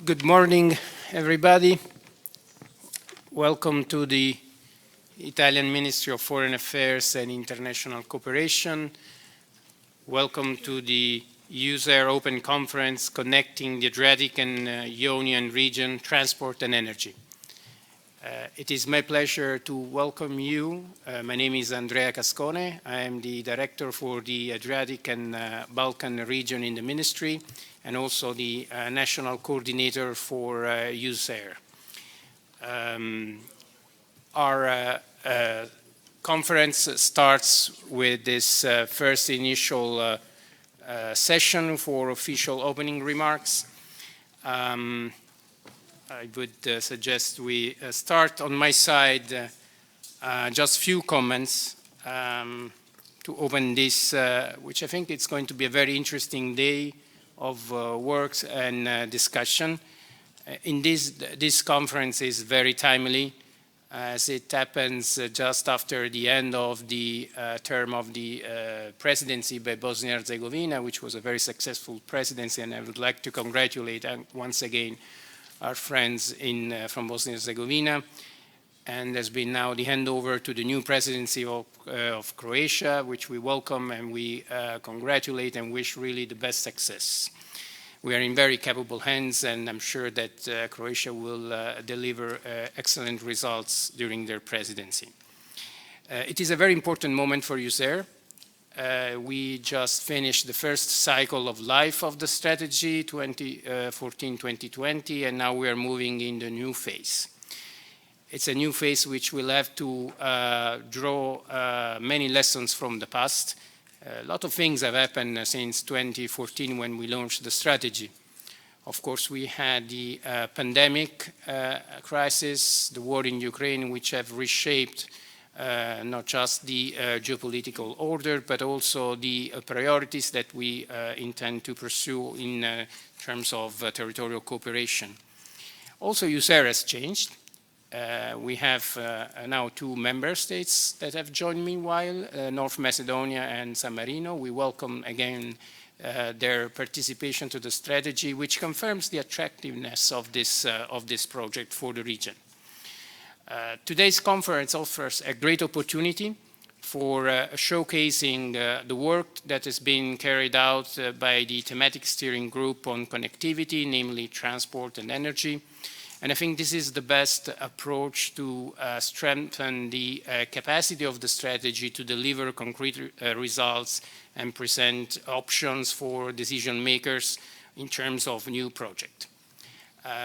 Good morning, everybody. Welcome to the Italian Ministry of Foreign Affairs and International Cooperation. Welcome to the Eusair Open Conference connecting the Adriatic and Ionian region, transport and energy. It is my pleasure to welcome you. My name is Andrea Cascone. I am the Director for the Adriatic and Balkan region in the Ministry, and also the National Coordinator for Eusair. Our conference starts with this first initial session for official opening remarks. I would suggest we start on my side, just few comments to open this, which I think it's going to be a very interesting day of works and discussion. This conference is very timely, as it happens just after the end of the term of the presidency by Bosnia and Herzegovina, which was a very successful presidency, and I would like to congratulate once again our friends from Bosnia and Herzegovina. And there's been now the handover to the new presidency of Croatia, which we welcome and we congratulate and wish really the best success. We are in very capable hands, and I'm sure that Croatia will deliver excellent results during their presidency. It is a very important moment for Eusair. We just finished the first cycle of life of the strategy, 2014-2020, and now we are moving in the new phase. It's a new phase which will have to draw many lessons from the past. A lot of things have happened since 2014 when we launched the strategy. Of course, we had the pandemic crisis, the war in Ukraine, which have reshaped not just the geopolitical order, but also the priorities that we intend to pursue in terms of territorial cooperation. Also, Eusair has changed. We have now 2 member states that have joined meanwhile, North Macedonia and San Marino. We welcome again their participation to the strategy, which confirms the attractiveness of this project for the region. Today's conference offers a great opportunity for showcasing the work that has been carried out by the thematic steering group on connectivity, namely transport and energy. And I think this is the best approach to strengthen the capacity of the strategy to deliver concrete results and present options for decision makers in terms of new projects.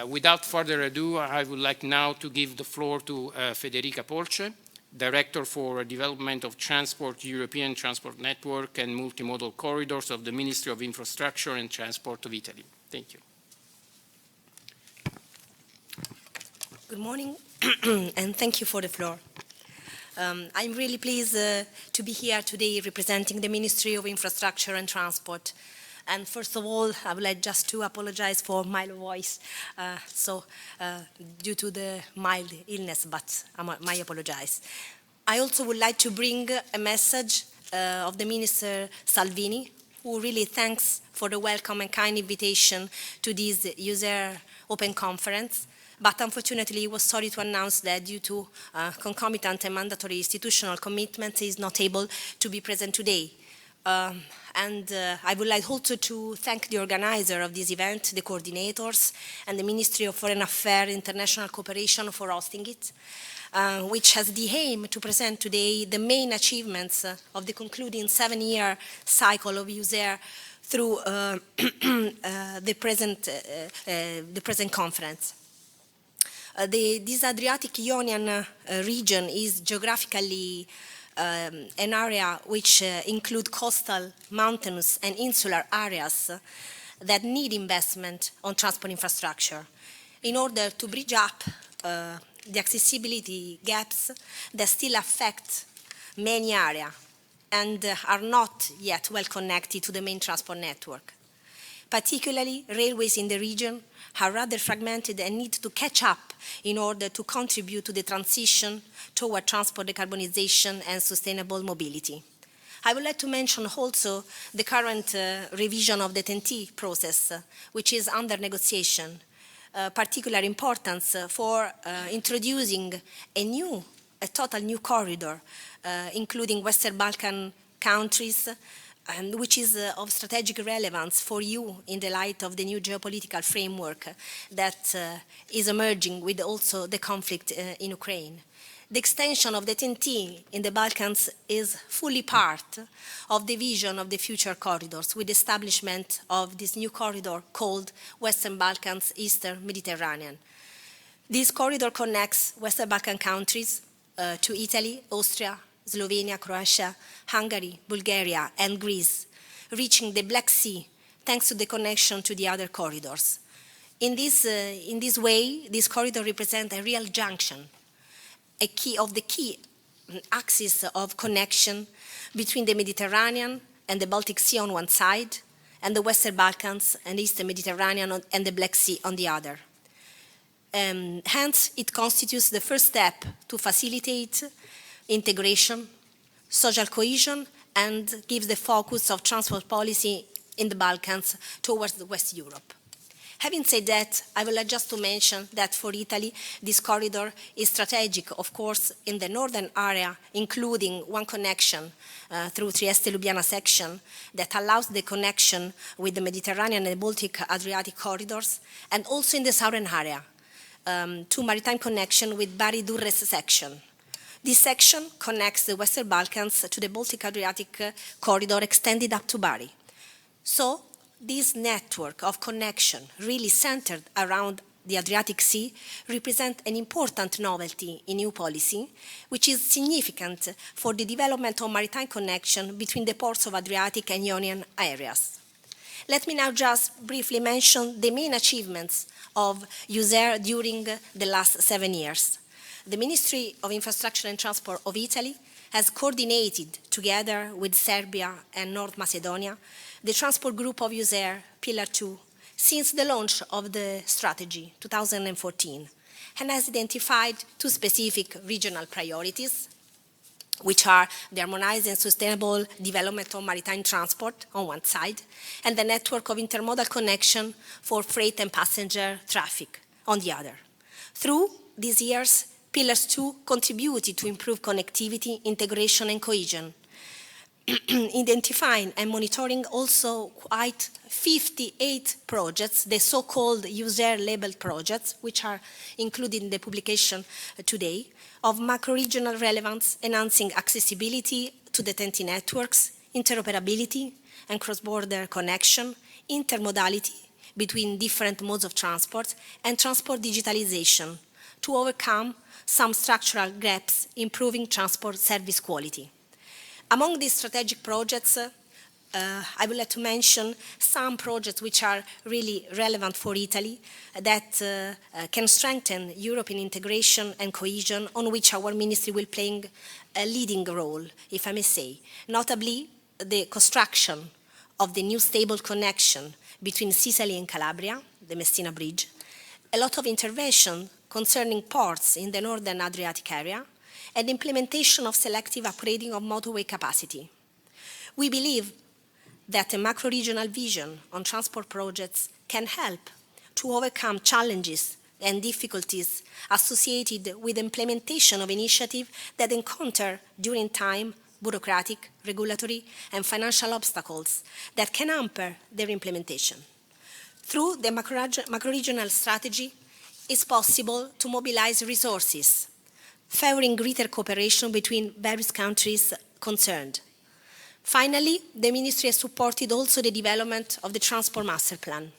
Without further ado, I would like now to give the floor to Federica Polce, Director for Development of Transport, European Transport Network and Multimodal Corridors of the Ministry of Infrastructure and Transport of Italy. Thank you. Good morning, and thank you for the floor. I'm really pleased to be here today representing the Ministry of Infrastructure and Transport. And first of all, I would like just to apologize for my voice, due to the mild illness, but I apologize. I also would like to bring a message of the Minister Salvini, who really thanks for the welcome and kind invitation to this Eusair Open Conference. But unfortunately, he was sorry to announce that due to concomitant and mandatory institutional commitments, he is not able to be present today. I would like also to thank the organizer of this event, the coordinators, and the Ministry of Foreign Affairs and International Cooperation for hosting it, which has the aim to present today the main achievements of the concluding 7-year cycle of Eusair through the present conference. This Adriatic Ionian region is geographically an area which include coastal, mountainous and insular areas that need investment on transport infrastructure in order to bridge up the accessibility gaps that still affect many areas and are not yet well connected to the main transport network. Particularly, railways in the region are rather fragmented and need to catch up in order to contribute to the transition toward transport decarbonization and sustainable mobility. I would like to mention also the current revision of the TEN-T process, which is under negotiation. particular importance for introducing a total new corridor, including Western Balkan countries, and which is of strategic relevance for you in the light of the new geopolitical framework that is emerging with also the conflict in Ukraine. The extension of the TEN-T in the Balkans is fully part of the vision of the future corridors, with the establishment of this new corridor called Western Balkans Eastern Mediterranean. This corridor connects Western Balkan countries to Italy, Austria, Slovenia, Croatia, Hungary, Bulgaria, and Greece, reaching the Black Sea thanks to the connection to the other corridors. In this way, this corridor represents a real junction, a key axis of connection between the Mediterranean and the Baltic Sea on one side, and the Western Balkans and Eastern Mediterranean and the Black Sea on the other. Hence, it constitutes the first step to facilitate integration, social cohesion, and gives the focus of transport policy in the Balkans towards West Europe. Having said that, I would like just to mention that for Italy, this corridor is strategic, of course, in the northern area, including one connection through Trieste-Ljubljana section that allows the connection with the Mediterranean and Baltic-Adriatic corridors, and also in the southern area, to maritime connection with Bari-Durrës section. This section connects the Western Balkans to the Baltic-Adriatic corridor extended up to Bari. So, this network of connection, really centered around the Adriatic Sea, represents an important novelty in EU policy, which is significant for the development of maritime connection between the ports of Adriatic and Ionian areas. Let me now just briefly mention the main achievements of Eusair during the last 7 years. The Ministry of Infrastructure and Transport of Italy has coordinated, together with Serbia and North Macedonia, the transport group of Eusair, Pillar 2, since the launch of the strategy, 2014, and has identified 2 specific regional priorities, which are the harmonized and sustainable development of maritime transport on one side, and the network of intermodal connection for freight and passenger traffic on the other. Through these years, Pillars 2 contributed to improve connectivity, integration, and cohesion, identifying and monitoring also quite 58 projects, the so-called Eusair-labeled projects, which are included in the publication today, of macro-regional relevance, enhancing accessibility to the TEN-T networks, interoperability and cross-border connection, intermodality between different modes of transport, and transport digitalization to overcome some structural gaps, improving transport service quality. Among these strategic projects, I would like to mention some projects which are really relevant for Italy that can strengthen European integration and cohesion, on which our ministry will play a leading role, if I may say. Notably, the construction of the new stable connection between Sicily and Calabria, the Messina Bridge, a lot of intervention concerning ports in the northern Adriatic area, and implementation of selective upgrading of motorway capacity. We believe that a macro-regional vision on transport projects can help to overcome challenges and difficulties associated with implementation of initiatives that encounter during time bureaucratic, regulatory, and financial obstacles that can hamper their implementation. Through the macro-regional strategy, it's possible to mobilize resources, favoring greater cooperation between various countries concerned. Finally, the Ministry has supported also the development of the Transport Master Plan,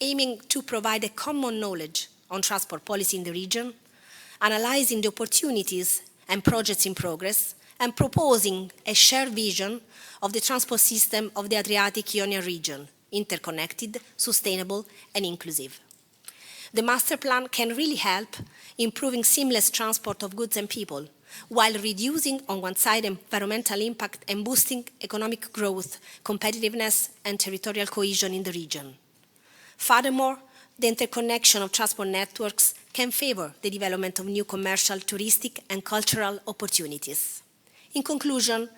aiming to provide a common knowledge on transport policy in the region, analyzing the opportunities and projects in progress, and proposing a shared vision of the transport system of the Adriatic-Ionian region, interconnected, sustainable, and inclusive. The master plan can really help improving seamless transport of goods and people, while reducing, on one side, environmental impact and boosting economic growth, competitiveness, and territorial cohesion in the region. Furthermore, the interconnection of transport networks can favor the development of new commercial, touristic, and cultural opportunities. In conclusion,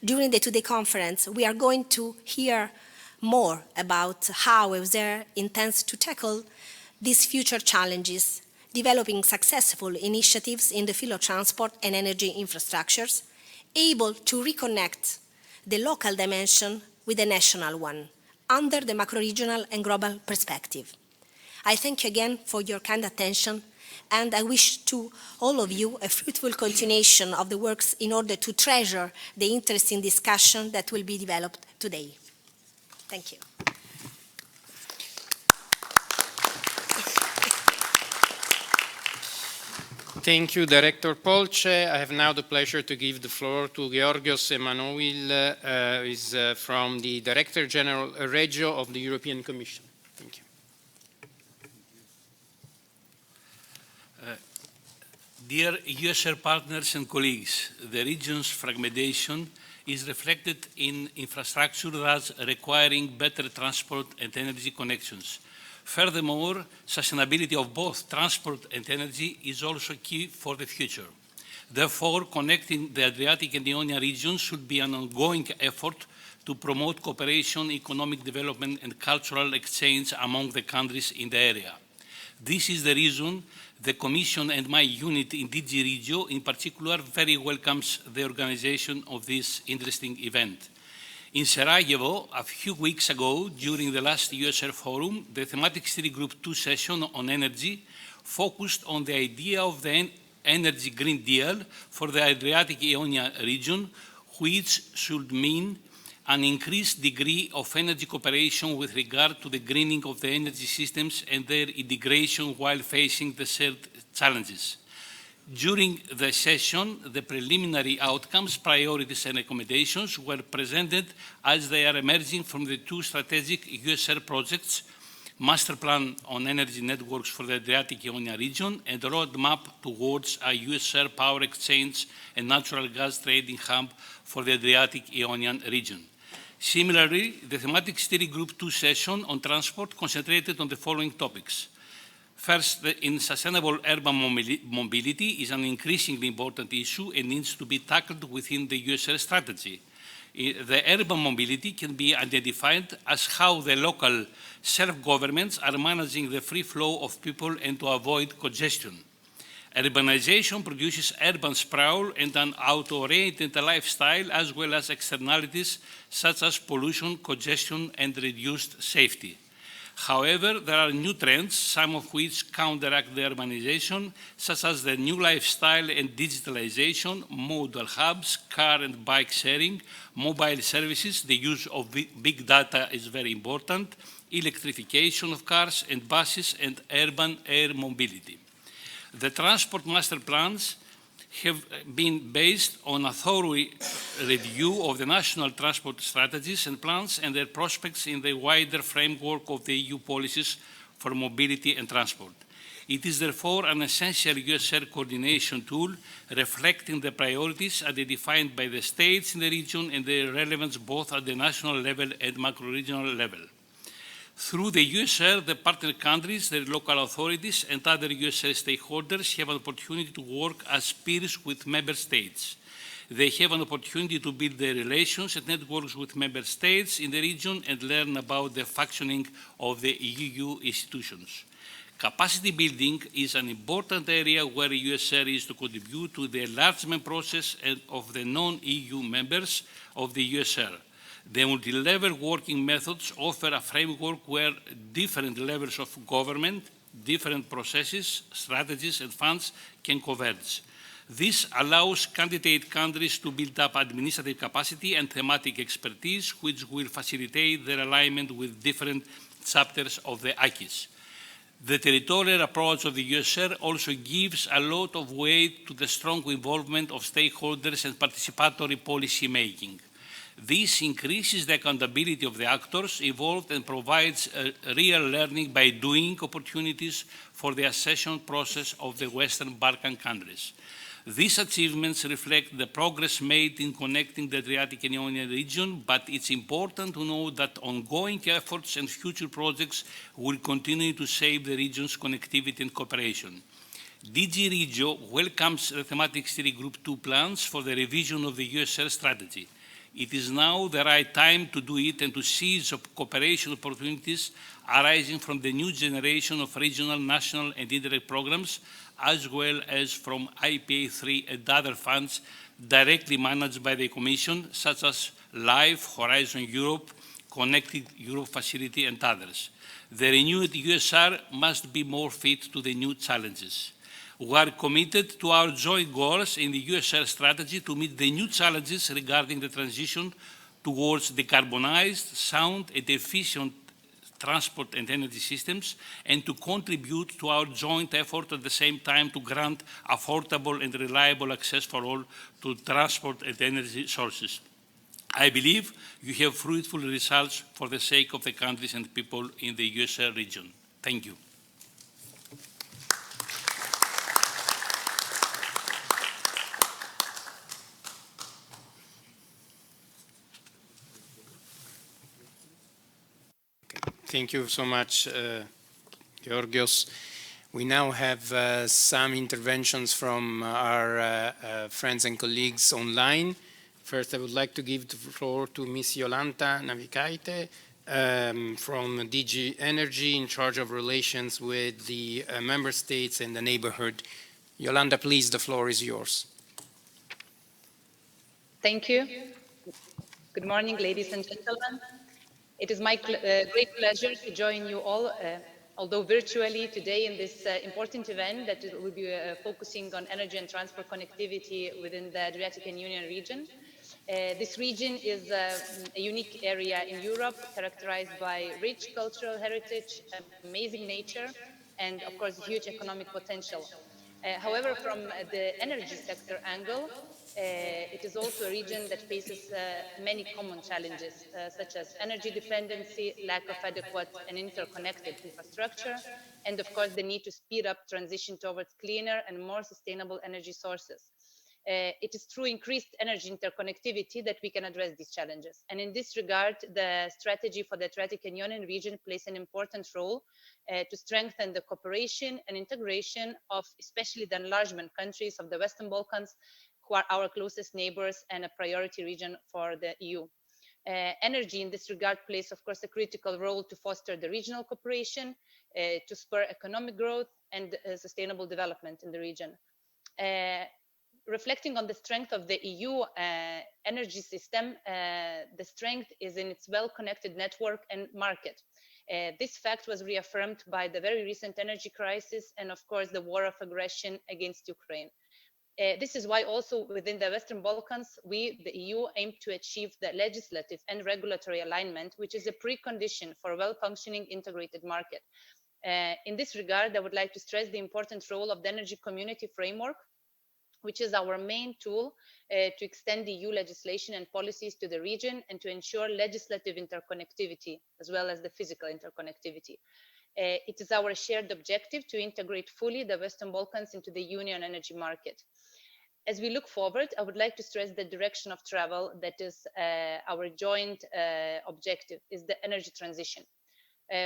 during the two-day conference, we are going to hear more about how Eusair intends to tackle these future challenges, developing successful initiatives in the field of transport and energy infrastructures, able to reconnect the local dimension with the national one, under the macro-regional and global perspective. I thank you again for your kind attention, and I wish to all of you a fruitful continuation of the works in order to treasure the interesting discussion that will be developed today. Thank you. Thank you, Director Polce. I have now the pleasure to give the floor to Georgios Emanuil, who is from the Director General Regio of the European Commission. Thank you. Dear Eusair partners and colleagues, the region's fragmentation is reflected in infrastructure thus requiring better transport and energy connections. Furthermore, sustainability of both transport and energy is also key for the future. Therefore, connecting the Adriatic and Ionian regions should be an ongoing effort to promote cooperation, economic development, and cultural exchange among the countries in the area. This is the reason the Commission and my unit in DG Regio in particular very welcomes the organization of this interesting event. In Sarajevo, a few weeks ago, during the last Eusair Forum, the thematic study group 2 session on energy focused on the idea of the Energy Green Deal for the Adriatic-Ionia region, which should mean an increased degree of energy cooperation with regard to the greening of the energy systems and their integration while facing the shared challenges. During the session, the preliminary outcomes, priorities and recommendations were presented as they are emerging from the two strategic Eusair projects, Master Plan on Energy Networks for the Adriatic-Ionia region and Roadmap towards a Eusair Power Exchange and Natural Gas Trading Hub for the Adriatic-Ionian region. Similarly, the thematic steering group 2 session on transport concentrated on the following topics. First, in sustainable urban mobility is an increasingly important issue and needs to be tackled within the Eusair strategy. The urban mobility can be identified as how the local self-governments are managing the free flow of people and to avoid congestion. Urbanization produces urban sprawl and an auto-oriented lifestyle as well as externalities such as pollution, congestion and reduced safety. However, there are new trends, some of which counteract the urbanization, such as the new lifestyle and digitalization, modal hubs, car and bike sharing, mobile services, the use of big data is very important, electrification of cars and buses and urban air mobility. The transport master plans have been based on a thorough review of the national transport strategies and plans and their prospects in the wider framework of the EU policies for mobility and transport. It is therefore an essential Eusair coordination tool reflecting the priorities identified by the states in the region and their relevance both at the national level and macro-regional level. Through the Eusair, the partner countries, their local authorities and other Eusair stakeholders have an opportunity to work as peers with member states. They have an opportunity to build their relations and networks with member states in the region and learn about the functioning of the EU institutions. Capacity building is an important area where Eusair is to contribute to the enlargement process of the non-EU members of the Eusair. The multi-level working methods offer a framework where different levels of government, different processes, strategies and funds can converge. This allows candidate countries to build up administrative capacity and thematic expertise, which will facilitate their alignment with different chapters of the acquis. The territorial approach of the Eusair also gives a lot of weight to the strong involvement of stakeholders and participatory policy making. This increases the accountability of the actors involved and provides real learning by doing opportunities for the accession process of the Western Balkan countries. These achievements reflect the progress made in connecting the Adriatic and Ionian region, but it's important to know that ongoing efforts and future projects will continue to shape the region's connectivity and cooperation. DG Regio welcomes the thematic steering group 2 plans for the revision of the Eusair strategy. It is now the right time to do it and to seize cooperation opportunities arising from the new generation of regional, national and indirect programs, as well as from IPA3 and other funds directly managed by the Commission, such as LIFE, Horizon Europe, Connected Europe Facility and others. The renewed USR must be more fit to the new challenges. We are committed to our joint goals in the USR strategy to meet the new challenges regarding the transition towards decarbonized, sound and efficient transport and energy systems, and to contribute to our joint effort at the same time to grant affordable and reliable access for all to transport and energy sources. I believe you have fruitful results for the sake of the countries and people in the USR region. Thank you. Thank you so much, Georgios. We now have some interventions from our friends and colleagues online. First, I would like to give the floor to Ms. Jolanta Navikaite from DG Energy in charge of relations with the member states and the neighborhood. Yolanda, please, the floor is yours. Thank you. Good morning, ladies and gentlemen. It is my great pleasure to join you all, although virtually today in this important event that will be focusing on energy and transport connectivity within the Adriatic and Ionian region. This region is a unique area in Europe characterized by rich cultural heritage, amazing nature, and of course, huge economic potential. However, from the energy sector angle, it is also a region that faces many common challenges, such as energy dependency, lack of adequate and interconnected infrastructure, and of course, the need to speed up transition towards cleaner and more sustainable energy sources. It is through increased energy interconnectivity that we can address these challenges. And in this regard, the strategy for the Adriatic and Ionian region plays an important role to strengthen the cooperation and integration of especially the enlargement countries of the Western Balkans, who are our closest neighbors and a priority region for the EU. Energy in this regard plays, of course, a critical role to foster the regional cooperation, to spur economic growth and sustainable development in the region. Reflecting on the strength of the EU energy system, the strength is in its well-connected network and market. This fact was reaffirmed by the very recent energy crisis and, of course, the war of aggression against Ukraine. This is why also within the Western Balkans, we, the EU, aim to achieve the legislative and regulatory alignment, which is a precondition for a well-functioning integrated market. In this regard, I would like to stress the important role of the Energy Community Framework, which is our main tool to extend the EU legislation and policies to the region and to ensure legislative interconnectivity, as well as the physical interconnectivity. It is our shared objective to integrate fully the Western Balkans into the Union energy market. As we look forward, I would like to stress the direction of travel that is our joint objective, is the energy transition.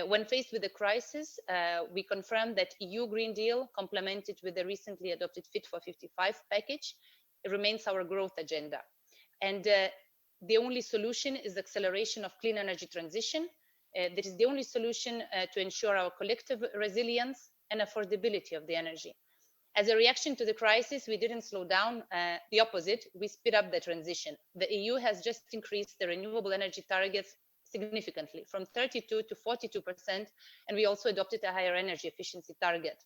When faced with the crisis, we confirm that EU Green Deal, complemented with the recently adopted Fit for 55 package, remains our growth agenda. And the only solution is acceleration of clean energy transition. That is the only solution to ensure our collective resilience and affordability of the energy. As a reaction to the crisis, we didn't slow down, the opposite, we speed up the transition. The EU has just increased the renewable energy targets significantly from 32 to 42%, and we also adopted a higher energy efficiency target.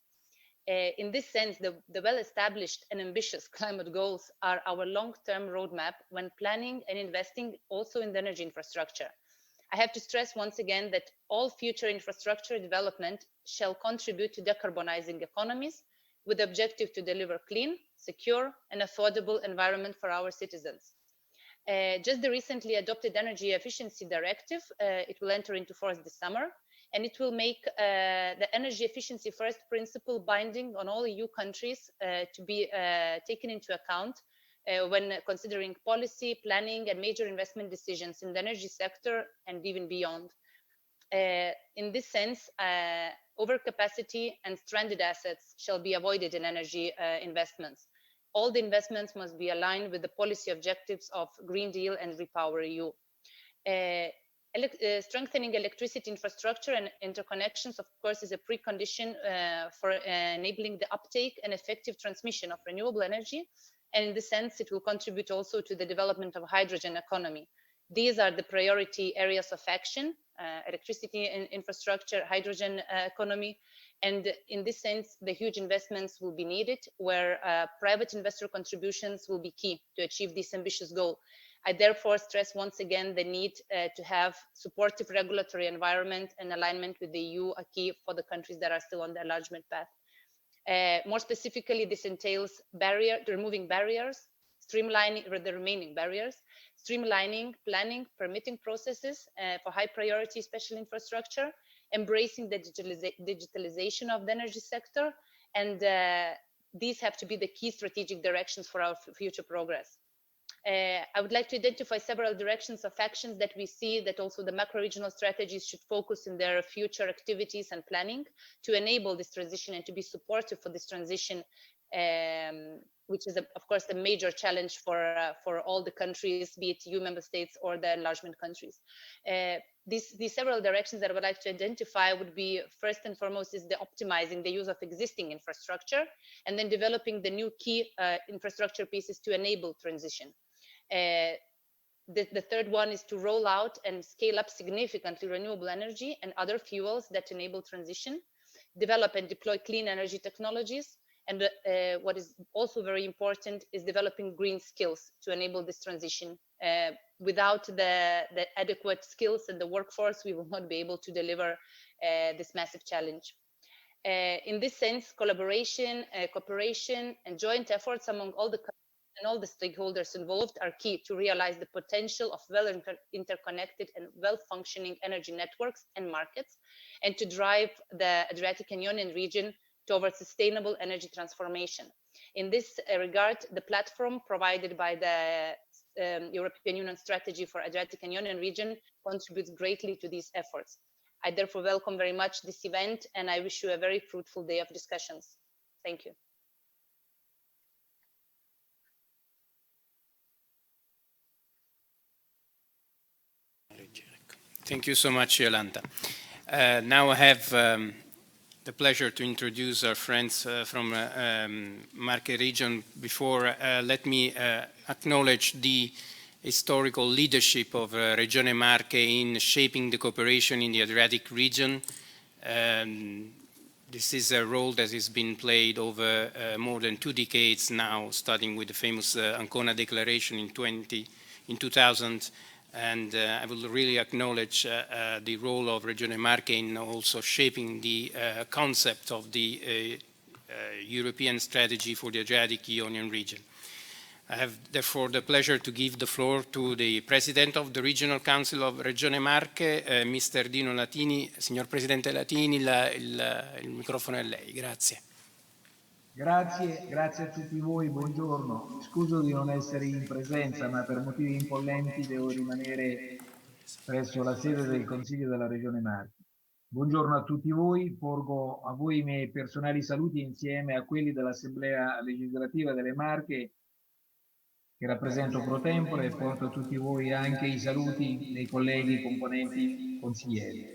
In this sense, the well-established and ambitious climate goals are our long-term roadmap when planning and investing also in the energy infrastructure. I have to stress once again that all future infrastructure development shall contribute to decarbonizing economies with the objective to deliver clean, secure, and affordable environment for our citizens. Just the recently adopted Energy Efficiency Directive, it will enter into force this summer, and it will make the energy efficiency first principle binding on all EU countries to be taken into account when considering policy, planning, and major investment decisions in the energy sector and even beyond. In this sense, overcapacity and stranded assets shall be avoided in energy investments. all the investments must be aligned with the policy objectives of Green Deal and REPowerEU. Strengthening electricity infrastructure and interconnections, of course, is a precondition for enabling the uptake and effective transmission of renewable energy. And in this sense, it will contribute also to the development of hydrogen economy. These are the priority areas of action: electricity infrastructure, hydrogen economy. And in this sense, the huge investments will be needed, where private investor contributions will be key to achieve this ambitious goal. I therefore stress once again the need to have supportive regulatory environment and alignment with the EU acquis for the countries that are still on the enlargement path. More specifically, this entails removing barriers, streamlining the remaining barriers, streamlining planning, permitting processes for high priority special infrastructure, embracing the digitalization of the energy sector, and these have to be the key strategic directions for our future progress. I would like to identify several directions of actions that we see that also the macro-regional strategies should focus in their future activities and planning to enable this transition and to be supportive for this transition, which is, of course, the major challenge for all the countries, be it EU member states or the enlargement countries. These several directions that I would like to identify would be, first and foremost, is the optimizing the use of existing infrastructure, and then developing the new key infrastructure pieces to enable transition. The third one is to roll out and scale up significantly renewable energy and other fuels that enable transition, develop and deploy clean energy technologies, and what is also very important is developing green skills to enable this transition. Without the adequate skills and the workforce, we will not be able to deliver this massive challenge. In this sense, collaboration, cooperation, and joint efforts among all the and all the stakeholders involved are key to realize the potential of interconnected and well-functioning energy networks and markets, and to drive the Adriatic and Ionian region towards sustainable energy transformation. In this regard, the platform provided by the European Union strategy for Adriatic and Ionian region contributes greatly to these efforts. I therefore welcome very much this event, and I wish you a very fruitful day of discussions. Thank you. Thank you so much, Jolanta. Now I have the pleasure to introduce our friends from Marche region. Before, let me acknowledge the historical leadership of Regione Marche in shaping the cooperation in the Adriatic region. This is a role that has been played over more than 2 decades now, starting with the famous Ancona Declaration in 2000. And I will really acknowledge the role of Regione Marche in also shaping the concept of the European strategy for the Adriatic Ionian region. I have therefore the pleasure to give the floor to the President of the Regional Council of Regione Marche, Mr. Dino Latini. Signor Presidente Latini, il microfono è lei. Grazie. Grazie a tutti voi, buongiorno. Mi scuso di non essere in presenza, ma per motivi impollenti devo rimanere presso la sede del Consiglio della Regione Marche. Buongiorno a tutti voi, porgo a voi i miei personali saluti insieme a quelli dell'Assemblea legislativa delle Marche, che rappresento pro tempore, e porto a tutti voi anche i saluti dei colleghi componenti consiglieri.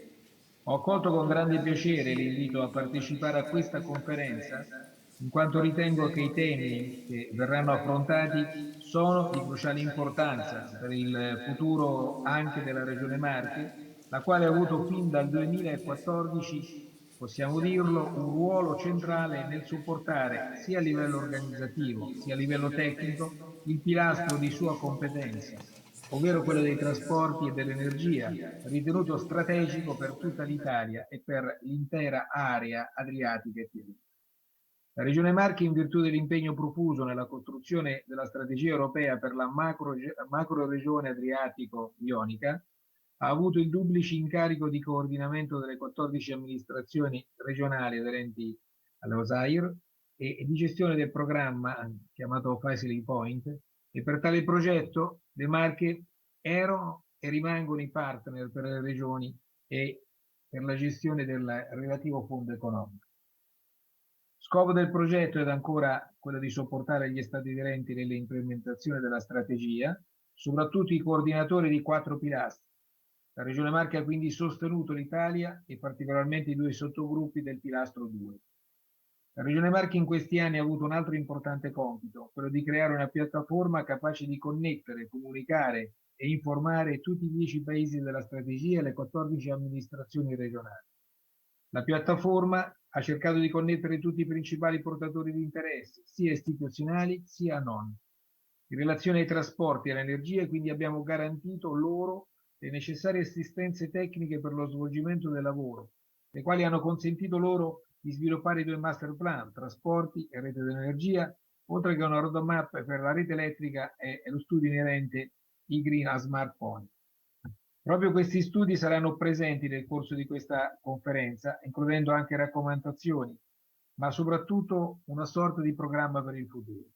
Ho accolto con grande piacere l'invito a partecipare a questa conferenza, in quanto ritengo che i temi che verranno affrontati sono di cruciale importanza per il futuro anche della Regione Marche, la quale ha avuto fin dal 2014, possiamo dirlo, un ruolo centrale nel supportare sia a livello organizzativo sia a livello tecnico il pilastro di sua competenza, ovvero quello dei trasporti e dell'energia, ritenuto strategico per tutta l'Italia e per l'intera area adriatica e tirrenica. La Regione Marche, in virtù dell'impegno profuso nella costruzione della strategia europea per la macro regione adriatico-ionica, ha avuto il duplice incarico di coordinamento delle 14 amministrazioni regionali aderenti all'Eusair e di gestione del programma chiamato Facility Point, e per tale progetto le Marche erano e rimangono i partner per le regioni e per la gestione del relativo fondo economico. Scopo del progetto è ancora quello di supportare gli Stati aderenti nell'implementazione della strategia, soprattutto i coordinatori di 4 pilastri. La Regione Marche ha quindi sostenuto l'Italia e particolarmente i 2 sottogruppi del pilastro 2. La Regione Marche in questi anni ha avuto un altro importante compito, quello di creare una piattaforma capace di connettere, comunicare e informare tutti i 10 paesi della strategia e le 14 amministrazioni regionali. La piattaforma ha cercato di connettere tutti i principali portatori di interesse, sia istituzionali sia non. In relazione ai trasporti e all'energia, quindi abbiamo garantito loro le necessarie assistenze tecniche per lo svolgimento del lavoro, le quali hanno consentito loro di sviluppare i 2 master plan, trasporti e rete dell'energia, oltre che una roadmap per la rete elettrica e lo studio inerente i Green a Smart Point. Proprio questi studi saranno presenti nel corso di questa conferenza, includendo anche raccomandazioni, ma soprattutto una sorta di programma per il futuro.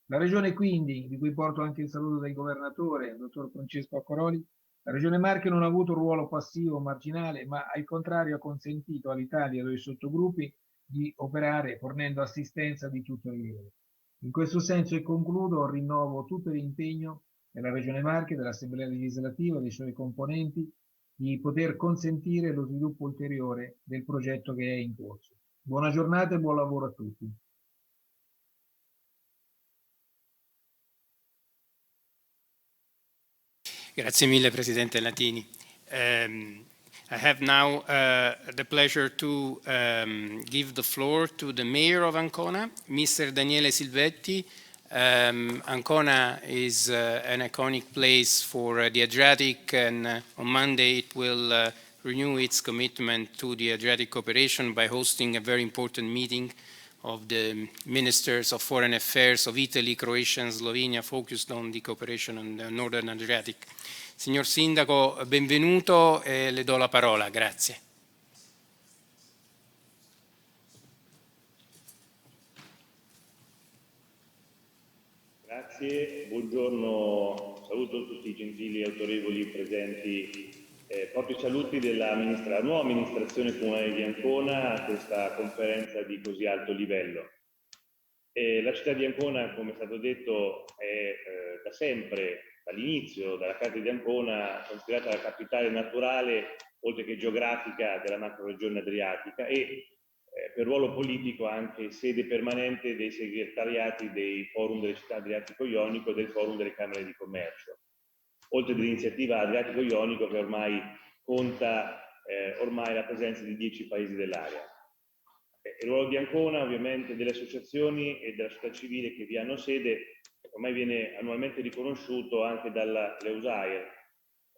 La Regione quindi, di cui porto anche il saluto del governatore, il dottor Francesco Acquaroli, la Regione Marche non ha avuto un ruolo passivo o marginale, ma al contrario ha consentito all'Italia e ai suoi sottogruppi di operare fornendo assistenza di tutto il livello. In questo senso e concludo, rinnovo tutto l'impegno della Regione Marche, dell'Assemblea legislativa, dei suoi componenti, di poter consentire lo sviluppo ulteriore del progetto che è in corso. Buona giornata e buon lavoro a tutti. Grazie mille, Presidente Latini. I have now the pleasure to give the floor to the Mayor of Ancona, Mr. Daniele Silvetti. Ancona is an iconic place for the Adriatic, and on Monday it will renew its commitment to the Adriatic cooperation by hosting a very important meeting of the Ministers of Foreign Affairs of Italy, Croatia and Slovenia, focused on the cooperation on the Northern Adriatic. Signor Sindaco, benvenuto e le do la parola. Grazie. Grazie, buongiorno, saluto tutti i gentili e autorevoli presenti. Porto i saluti della nuova amministrazione comunale di Ancona a questa conferenza di così alto livello. La città di Ancona, come è stato detto, è da sempre, dall'inizio, dalla Carta di Ancona, considerata la capitale naturale, oltre che geografica, della macroregione adriatica e per ruolo politico anche sede permanente dei segretariati dei forum delle città Adriatico-Ionico e del forum delle Camere di Commercio, oltre all'iniziativa Adriatico-Ionico che ormai conta ormai la presenza di 10 paesi dell'area. Il ruolo di Ancona, ovviamente, delle associazioni e della società civile che vi hanno sede, ormai viene annualmente riconosciuto anche dall'Eusair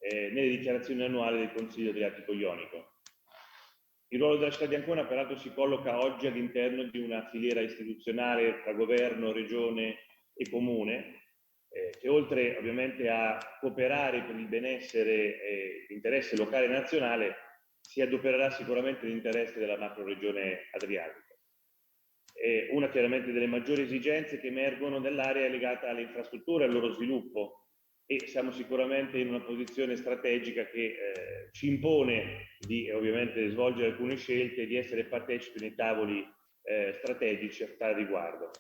nelle dichiarazioni annuali del Consiglio Adriatico-Ionico. Il ruolo della città di Ancona, peraltro, si colloca oggi all'interno di una filiera istituzionale tra governo, regione e comune, che oltre ovviamente a cooperare per il benessere e l'interesse locale e nazionale, si adopererà sicuramente l'interesse della macroregione adriatica. Una chiaramente delle maggiori esigenze che emergono nell'area è legata alle infrastrutture e al loro sviluppo, e siamo sicuramente in una posizione strategica che ci impone di ovviamente svolgere alcune scelte e di essere partecipi nei tavoli strategici a tale riguardo.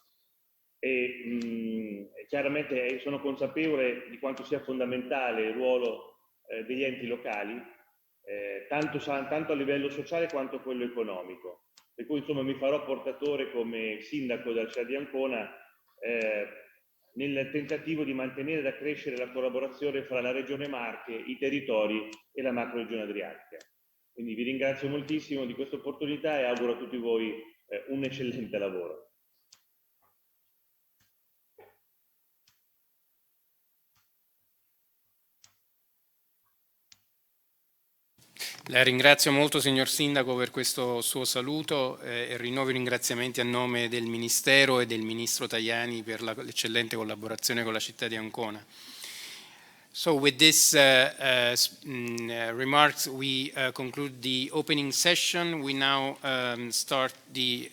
Chiaramente sono consapevole di quanto sia fondamentale il ruolo degli enti locali, tanto a livello sociale quanto a quello economico, per cui insomma mi farò portatore come sindaco della città di Ancona nel tentativo di mantenere ed accrescere la collaborazione fra la Regione Marche, i territori e la macroregione adriatica. Quindi vi ringrazio moltissimo di questa opportunità e auguro a tutti voi un eccellente lavoro. La ringrazio molto, signor Sindaco, per questo suo saluto e rinnovo i ringraziamenti a nome del Ministero e del Ministro Tajani per l'eccellente collaborazione con la città di Ancona. So with these remarks, we conclude the opening session. We now start the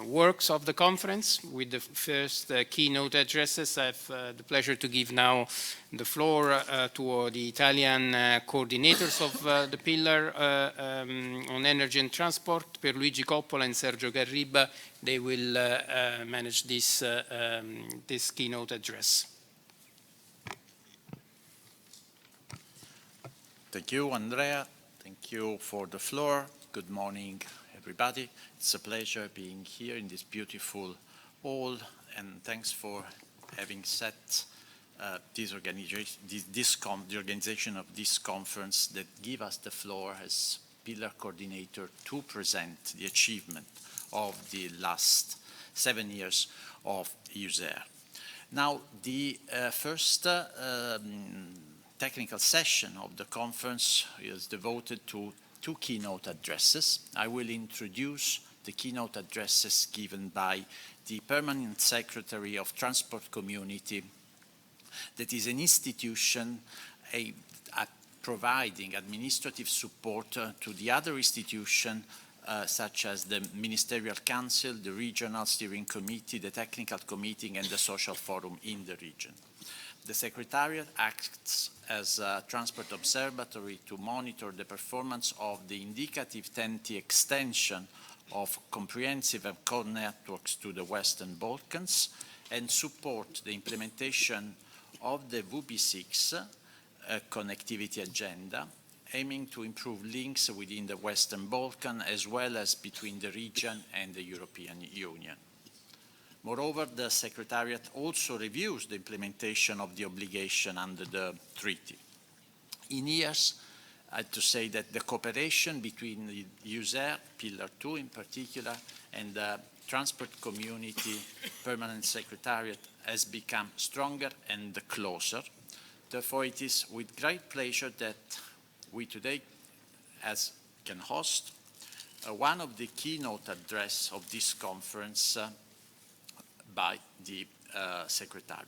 works of the conference with the first keynote addresses. I have the pleasure to give now the floor to the Italian coordinators of the pillar on energy and transport, Pierluigi Coppola and Sergio Garriba. They will manage this keynote address. Thank you, Andrea. Thank you for the floor. Good morning, everybody. It's a pleasure being here in this beautiful hall, and thanks for having set the organization of this conference that give us the floor as pillar coordinator to present the achievement of the last 7 years of Eusair. Now, the first technical session of the conference is devoted to 2 keynote addresses. I will introduce the keynote addresses given by the Permanent Secretary of Transport Community, that is an institution providing administrative support to the other institutions such as the Ministerial Council, the Regional Steering Committee, the Technical Committee, and the Social Forum in the region. The Secretariat acts as a transport observatory to monitor the performance of the indicative TEN-T extension of comprehensive and core networks to the Western Balkans and support the implementation of the VB6 connectivity agenda, aiming to improve links within the Western Balkans as well as between the region and the European Union. Moreover, the Secretariat also reviews the implementation of the obligation under the treaty. In years, I have to say that the cooperation between the Eusair, Pillar 2 in particular, and the Transport Community Permanent Secretariat has become stronger and closer. Therefore, it is with great pleasure that we today can host one of the keynote address of this conference by the Secretariat.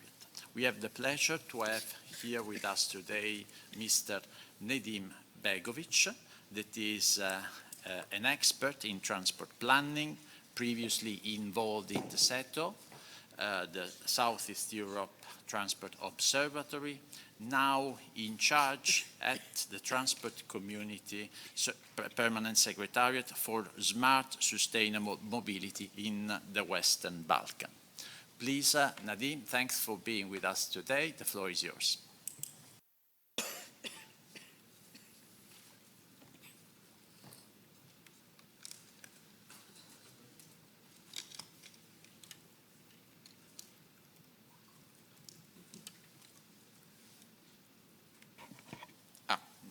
We have the pleasure to have here with us today Mr. Nedim Begovic, that is an expert in transport planning, previously involved in the SETO, the Southeast Europe Transport Observatory, now in charge at the Transport Community Permanent Secretariat for Smart Sustainable Mobility in the Western Balkans. Please, Nadim, thanks for being with us today. The floor is yours.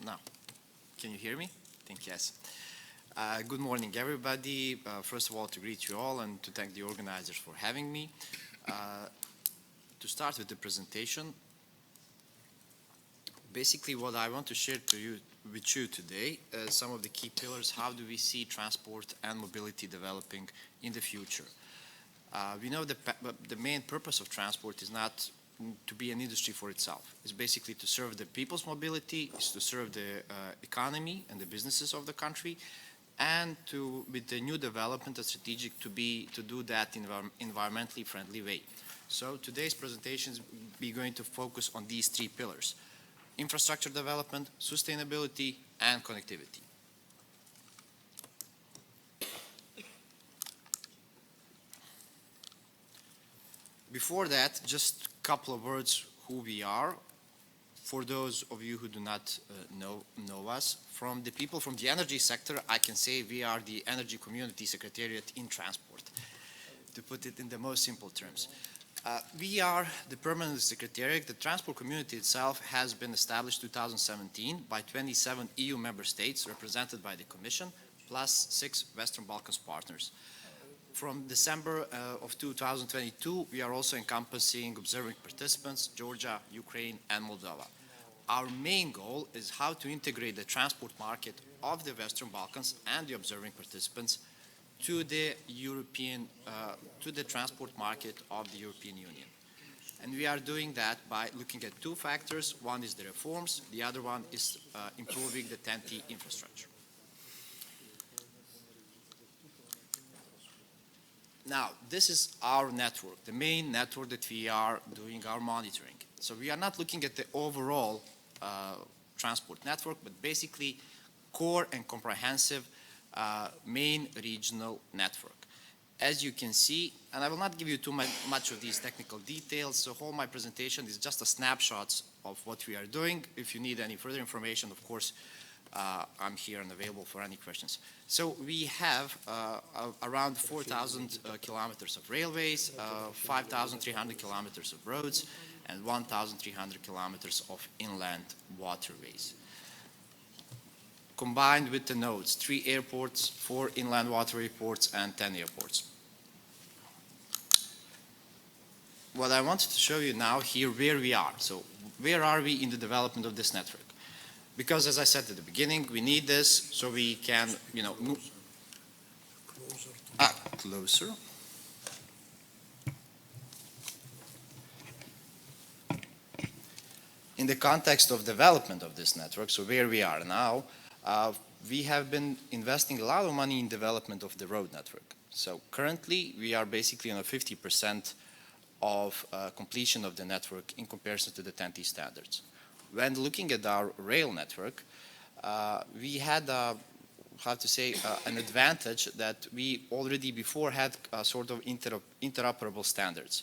Now, can you hear me? I think yes. Good morning, everybody. First of all, to greet you all and to thank the organizers for having me. To start with the presentation, basically what I want to share with you today some of the key pillars. How do we see transport and mobility developing in the future? We know that the main purpose of transport is not to be an industry for itself. It's basically to serve the people's mobility, it's to serve the economy and the businesses of the country, and with the new development, it's strategic to do that in an environmentally friendly way. So today's presentations be going to focus on these 3 pillars: infrastructure development, sustainability, and connectivity. Before that, just a couple of words who we are. For those of you who do not know us, from the people from the energy sector, I can say we are the Energy Community Secretariat in Transport, to put it in the most simple terms. We are the permanent secretariat. The transport community itself has been established in 2017 by 27 EU member states represented by the Commission, plus 6 Western Balkans partners. From December of 2022, we are also encompassing observing participants, Georgia, Ukraine, and Moldova. Our main goal is how to integrate the transport market of the Western Balkans and the observing participants to the transport market of the European Union. And we are doing that by looking at two factors. One is the reforms, the other one is improving the TEN-T infrastructure. Now, this is our network, the main network that we are doing our monitoring. So we are not looking at the overall transport network, but basically core and comprehensive main regional network. As you can see, and I will not give you too much of these technical details, so whole my presentation is just a snapshot of what we are doing. If you need any further information, of course, I'm here and available for any questions. So we have around 4,000 kilometers of railways, 5,300 kilometers of roads, and 1,300 kilometers of inland waterways. Combined with the nodes, 3 airports, 4 inland waterway ports, and 10 airports. What I wanted to show you now here where we are. So where are we in the development of this network? Because as I said at the beginning, we need this so we can, move closer. In the context of development of this network, so where we are now, we have been investing a lot of money in development of the road network. So currently, we are basically on a 50% of completion of the network in comparison to the TEN-T standards. When looking at our rail network, we had, an advantage that we already before had sort of interoperable standards.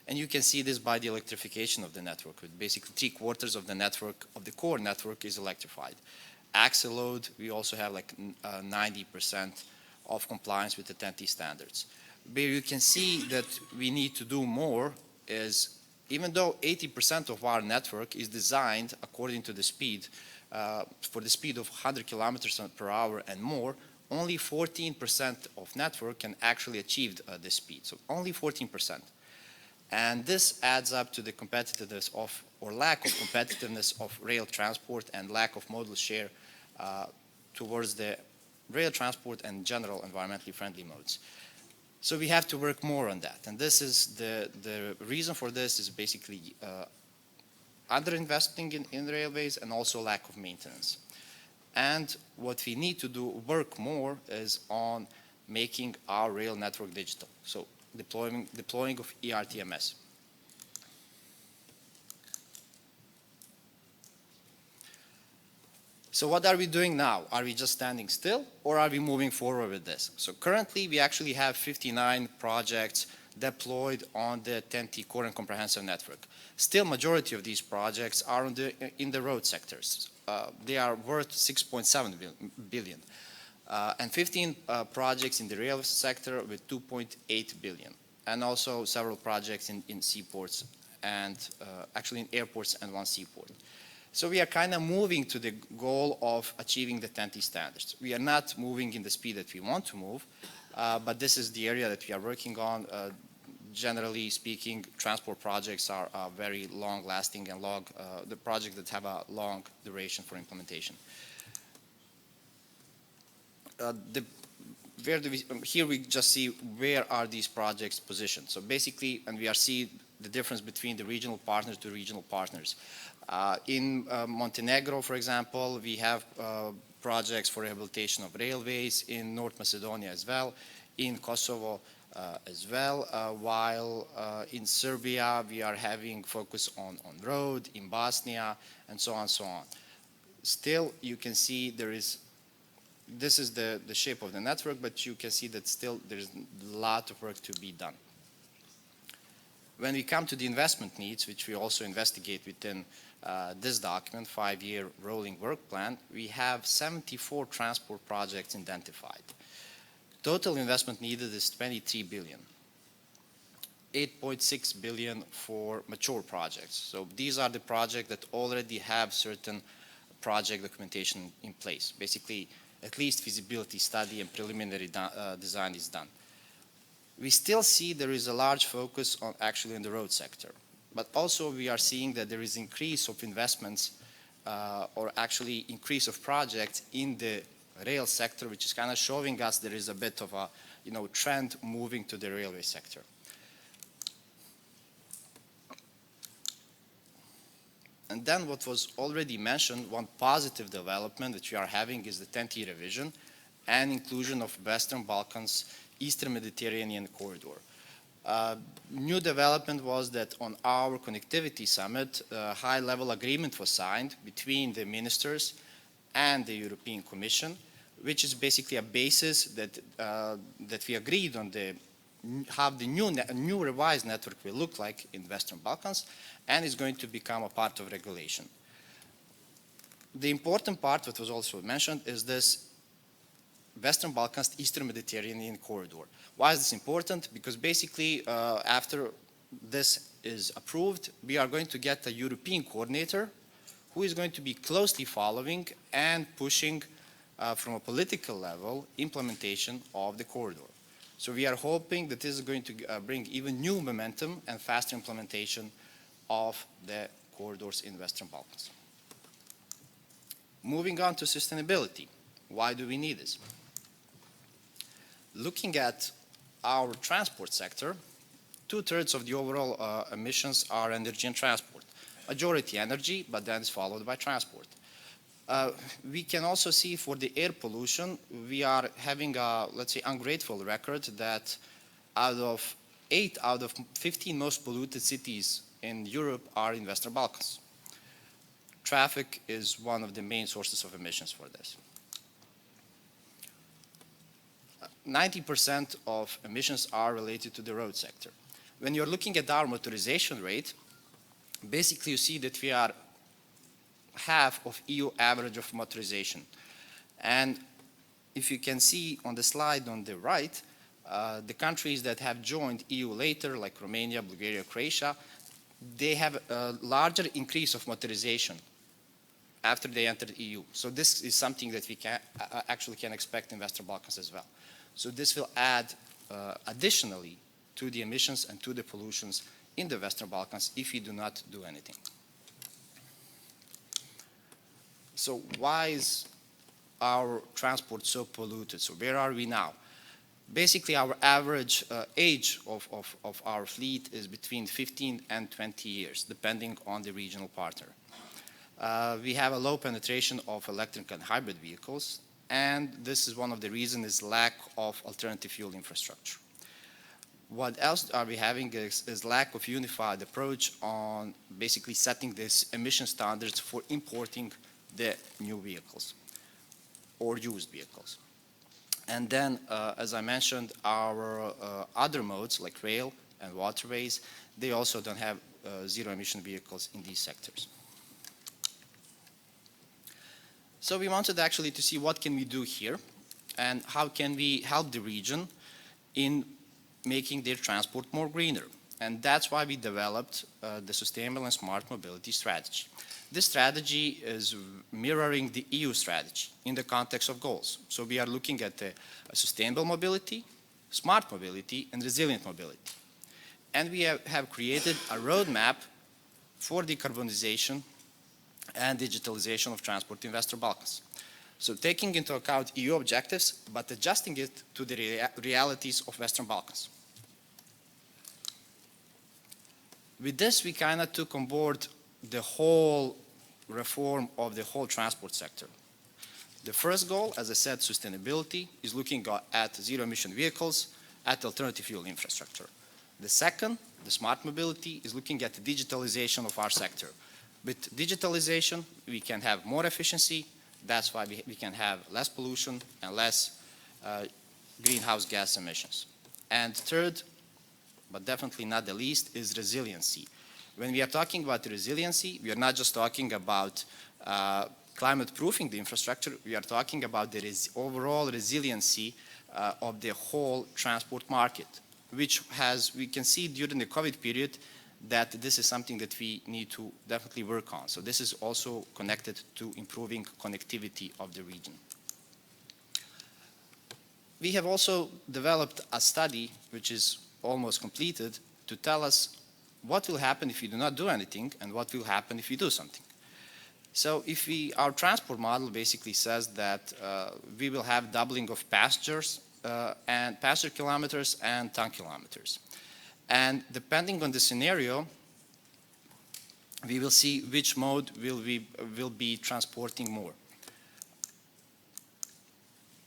And you can see this by the electrification of the network, with basically 3/4 of the network, of the core network, is electrified. Axle load, we also have like 90% of compliance with the TEN-T standards. But you can see that we need to do more is, even though 80% of our network is designed according to the speed, for the speed of 100 kilometers per hour and more, only 14% of network can actually achieve this speed. So only 14%. And this adds up to the competitiveness of, or lack of competitiveness of rail transport and lack of modal share towards the rail transport and general environmentally friendly modes. So we have to work more on that. And this is the reason for this is basically underinvesting in railways and also lack of maintenance. And what we need to do, work more, is on making our rail network digital. So deploying of ERTMS. So what are we doing now? Are we just standing still, or are we moving forward with this? So currently we actually have 59 projects deployed on the TEN-T core and comprehensive network. Still, majority of these projects are in the road sectors. They are worth 6.7 billion. And 15 projects in the rail sector with 2.8 billion. And also several projects in seaports and actually in airports and 1 seaport. So we are kind of moving to the goal of achieving the TEN-T standards. We are not moving in the speed that we want to move, but this is the area that we are working on. Generally speaking, transport projects are very long-lasting and the projects that have a long duration for implementation. Here we just see where are these projects positioned. So basically, and we are seeing the difference between the regional partners to regional partners. In Montenegro, for example, we have projects for rehabilitation of railways, in North Macedonia as well, in Kosovo as well, while in Serbia we are having focus on road, in Bosnia, and so on and so on. Still, you can see this is the shape of the network, but you can see that still there is a lot of work to be done. When we come to the investment needs, which we also investigate within this document, 5-year rolling work plan, we have 74 transport projects identified. Total investment needed is 23 billion. 8.6 billion for mature projects. So these are the projects that already have certain project documentation in place. Basically, at least feasibility study and preliminary design is done. We still see there is a large focus on actually in the road sector, but also we are seeing that there is increase of investments or actually increase of projects in the rail sector, which is kind of showing us there is a bit of a trend moving to the railway sector. And then what was already mentioned, one positive development that we are having is the 10T revision and inclusion of Western Balkans, Eastern Mediterranean corridor. New development was that on our connectivity summit, a high-level agreement was signed between the ministers and the European Commission, which is basically a basis that, that we agreed on how the new revised network will look like in Western Balkans, and is going to become a part of regulation. The important part that was also mentioned is this Western Balkans Eastern Mediterranean corridor. Why is this important? Because basically after this is approved, we are going to get a European coordinator who is going to be closely following and pushing from a political level implementation of the corridor. So we are hoping that this is going to bring even new momentum and faster implementation of the corridors in Western Balkans. Moving on to sustainability. Why do we need this? Looking at our transport sector, 2/3 of the overall emissions are energy and transport. Majority energy, but then it's followed by transport. We can also see for the air pollution, we are having a, let's say, ungrateful record that out of 15 most polluted cities in Europe are in Western Balkans. Traffic is one of the main sources of emissions for this. 90% of emissions are related to the road sector. When you're looking at our motorization rate, basically you see that we are half of EU average of motorization. And if you can see on the slide on the right, the countries that have joined EU later, like Romania, Bulgaria, Croatia, they have a larger increase of motorization after they entered the EU. So this is something that we can, actually can expect in Western Balkans as well. So this will add additionally to the emissions and to the pollutions in the Western Balkans if we do not do anything. So why is our transport so polluted? So where are we now? Basically, our average age of our fleet is between 15 and 20 years, depending on the regional partner. We have a low penetration of electric and hybrid vehicles, and this is one of the reasons is lack of alternative fuel infrastructure. What else are we having is lack of unified approach on basically setting these emission standards for importing the new vehicles or used vehicles. And then, as I mentioned, our other modes like rail and waterways, they also don't have zero emission vehicles in these sectors. So we wanted actually to see what can we do here and how can we help the region in making their transport more greener. And that's why we developed the Sustainable and Smart Mobility Strategy. This strategy is mirroring the EU strategy in the context of goals. So we are looking at sustainable mobility, smart mobility, and resilient mobility. And we have created a roadmap for decarbonization and digitalization of transport in Western Balkans. So taking into account EU objectives, but adjusting it to the realities of Western Balkans. With this, we kind of took on board the whole reform of the whole transport sector. The first goal, as I said, sustainability, is looking at zero emission vehicles, at alternative fuel infrastructure. The second, the smart mobility, is looking at the digitalization of our sector. With digitalization, we can have more efficiency. That's why we can have less pollution and less greenhouse gas emissions. And third, but definitely not the least, is resiliency. When we are talking about resiliency, we are not just talking about climate proofing the infrastructure, we are talking about the overall resiliency of the whole transport market, which we can see during the COVID period that this is something that we need to definitely work on. So this is also connected to improving connectivity of the region. We have also developed a study, which is almost completed, to tell us what will happen if you do not do anything and what will happen if you do something. So if our transport model basically says that we will have doubling of passengers and passenger kilometers and ton kilometers. And depending on the scenario, we will see which mode will be transporting more.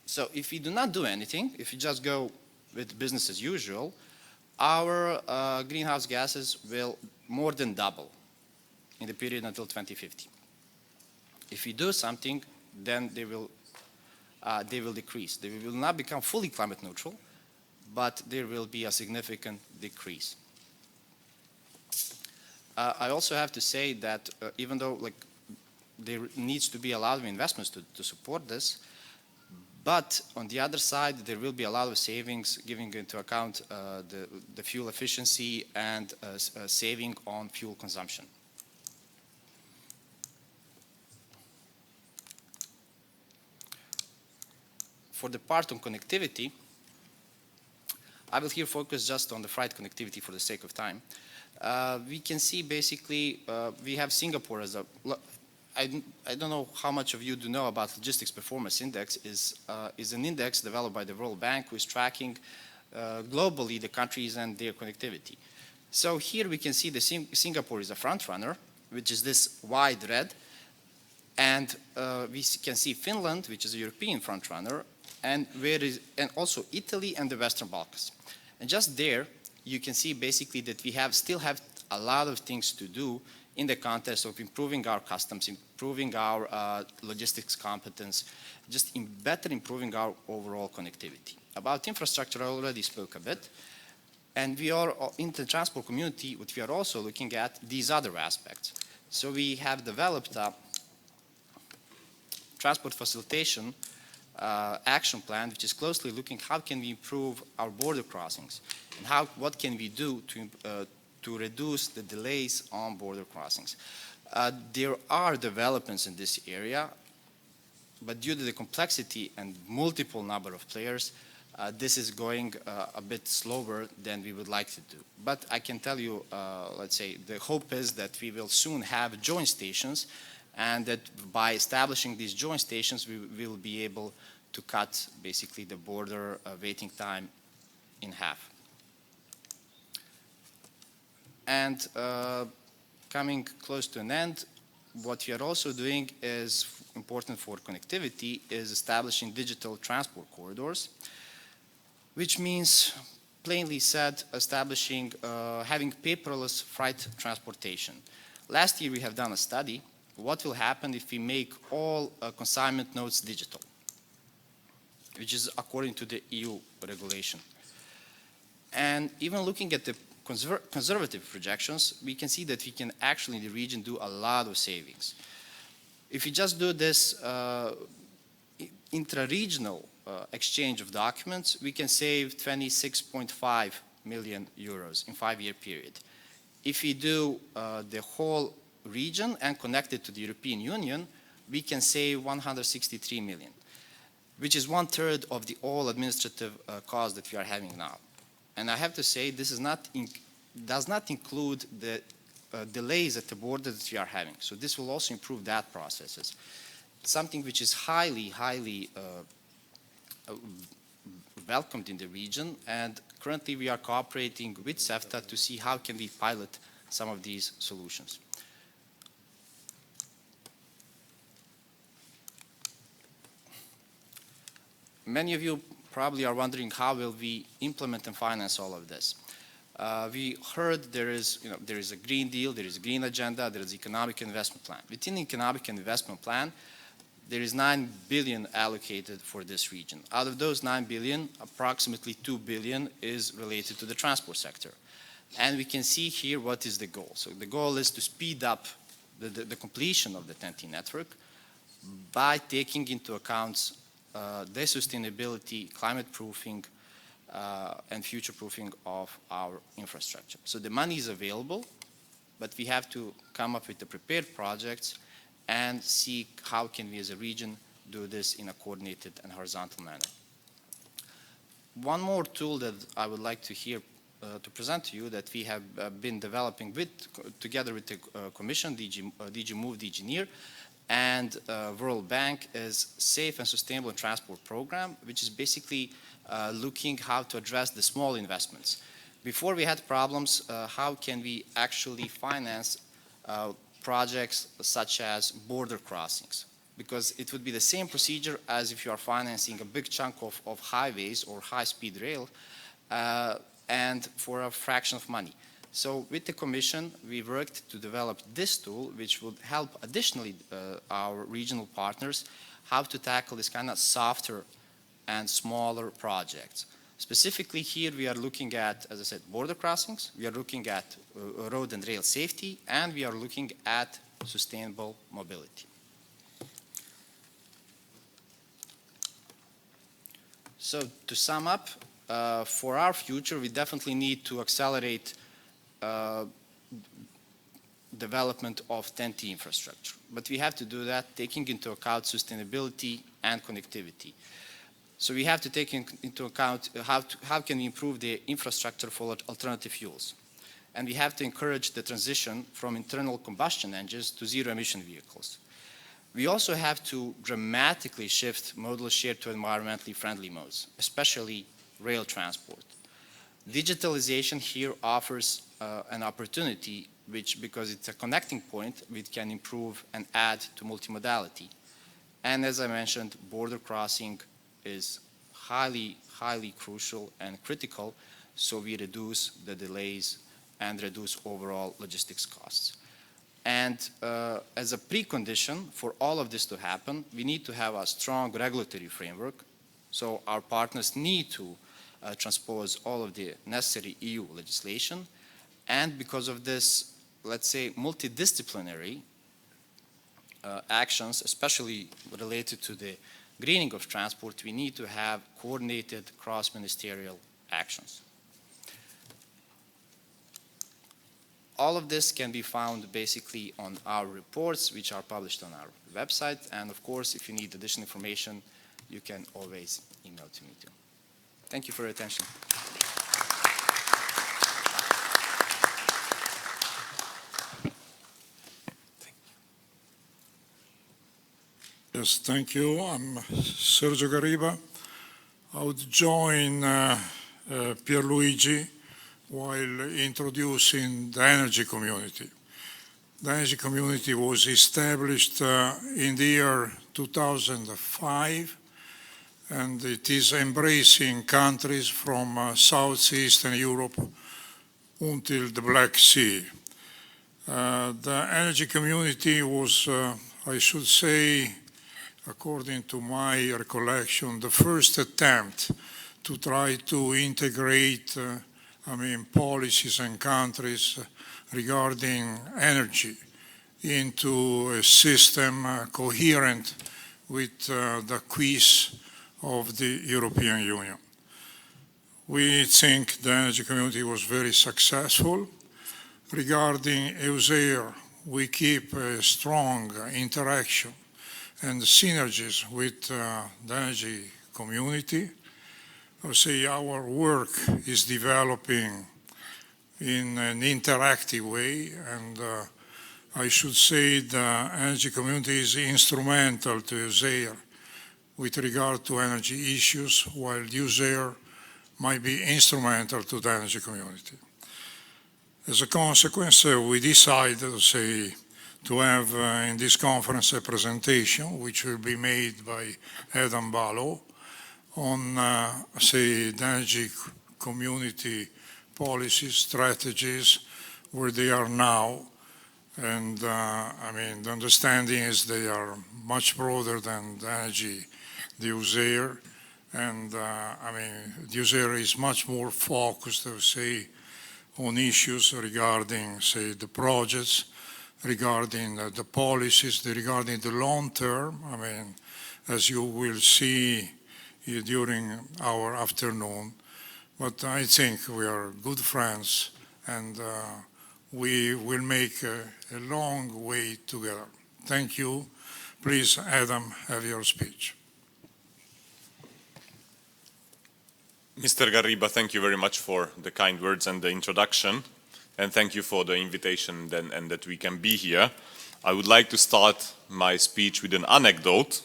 So if we do not do anything, if we just go with business as usual, our greenhouse gases will more than double in the period until 2050. If we do something, then they will decrease. They will not become fully climate neutral, but there will be a significant decrease. I also have to say that even though there needs to be a lot of investments to support this, but on the other side, there will be a lot of savings, giving into account the fuel efficiency and saving on fuel consumption. For the part on connectivity, I will here focus just on the freight connectivity for the sake of time. We can see basically we have Singapore as a, I don't know how much of you do know about Logistics Performance Index, is an index developed by the World Bank who is tracking globally the countries and their connectivity. So here we can see that Singapore is a front runner, which is this wide red, and we can see Finland, which is a European front runner, and also Italy and the Western Balkans. And just there, you can see basically that we still have a lot of things to do in the context of improving our customs, improving our logistics competence, just better improving our overall connectivity. About infrastructure, I already spoke a bit. And we are, in the transport community, what we are also looking at these other aspects. So we have developed a transport facilitation action plan, which is closely looking how can we improve our border crossings and what can we do to reduce the delays on border crossings. There are developments in this area, but due to the complexity and multiple number of players, this is going a bit slower than we would like to do. But I can tell you, let's say, the hope is that we will soon have joint stations, and that by establishing these joint stations, we will be able to cut basically the border waiting time in half. And coming close to an end, what we are also doing is important for connectivity is establishing digital transport corridors, which means, plainly said, establishing, having paperless freight transportation. Last year we have done a study. What will happen if we make all consignment notes digital, which is according to the EU regulation. And even looking at the conservative projections, we can see that we can actually in the region do a lot of savings. If we just do this intra-regional exchange of documents, we can save 26.5 million euros in a 5-year period. If we do the whole region and connect it to the European Union, we can save 163 million, which is 1/3 of the all administrative costs that we are having now. And I have to say, this does not include the delays at the border that we are having. So this will also improve that processes. Something which is highly welcomed in the region, and currently we are cooperating with CEFTA to see how can we pilot some of these solutions. Many of you probably are wondering how will we implement and finance all of this. We heard there is a Green Deal, there is a Green Agenda, there is Economic Investment Plan. Within the Economic Investment Plan, there is 9 billion allocated for this region. Out of those 9 billion, approximately 2 billion is related to the transport sector. And we can see here what is the goal. So the goal is to speed up the completion of the TEN-T network by taking into account the sustainability, climate proofing, and future proofing of our infrastructure. So the money is available, but we have to come up with the prepared projects and see how can we as a region do this in a coordinated and horizontal manner. One more tool that I would like to present to you that we have been developing together with the Commission, DG Move, DG NEAR, and World Bank is Safe and Sustainable Transport Program, which is basically looking how to address the small investments. Before we had problems, how can we actually finance projects such as border crossings, because it would be the same procedure as if you are financing a big chunk of highways or high-speed rail, and for a fraction of money. So with the Commission, we worked to develop this tool, which would help additionally our regional partners how to tackle this kind of softer and smaller projects. Specifically here, we are looking at, as I said, border crossings, we are looking at road and rail safety, and we are looking at sustainable mobility. So to sum up, for our future, we definitely need to accelerate development of TEN-T infrastructure. But we have to do that taking into account sustainability and connectivity. So we have to take into account how can we improve the infrastructure for alternative fuels. And we have to encourage the transition from internal combustion engines to zero-emission vehicles. We also have to dramatically shift modal share to environmentally friendly modes, especially rail transport. Digitalization here offers an opportunity because it's a connecting point which can improve and add to multimodality. And as I mentioned, border crossing is highly crucial and critical, so we reduce the delays and reduce overall logistics costs. And as a precondition for all of this to happen, we need to have a strong regulatory framework. So our partners need to transpose all of the necessary EU legislation. And because of this, let's say, multidisciplinary actions, especially related to the greening of transport, we need to have coordinated cross-ministerial actions. All of this can be found basically on our reports, which are published on our website. And of course, if you need additional information, you can always email to me too. Thank you for your attention. Yes, thank you. I'm Sergio Garriba. I would join Pierluigi while introducing the energy community. The energy community was established in the year 2005, and it is embracing countries from Southeastern Europe until the Black Sea. The energy community was, I should say, according to my recollection, the first attempt to try to integrate policies and countries regarding energy into a system coherent with the acquis of the European Union. We think the energy community was very successful. Regarding Eusair, we keep a strong interaction and synergies with the energy community. I would say our work is developing in an interactive way, and I should say the energy community is instrumental to Eusair with regard to energy issues, while Eusair might be instrumental to the energy community. As a consequence, we decided to have in this conference a presentation which will be made by Adam Balo on, the energy community policies, strategies, where they are now. And the understanding is they are much broader than the energy, the Eusair. And the Eusair is much more focused, I would say, on issues regarding, the projects, regarding the policies, regarding the long term. As you will see during our afternoon. But I think we are good friends, and we will make a long way together. Thank you. Please, Adam, have your speech. Mr. Garriba, thank you very much for the kind words and the introduction, and thank you for the invitation and that we can be here. I would like to start my speech with an anecdote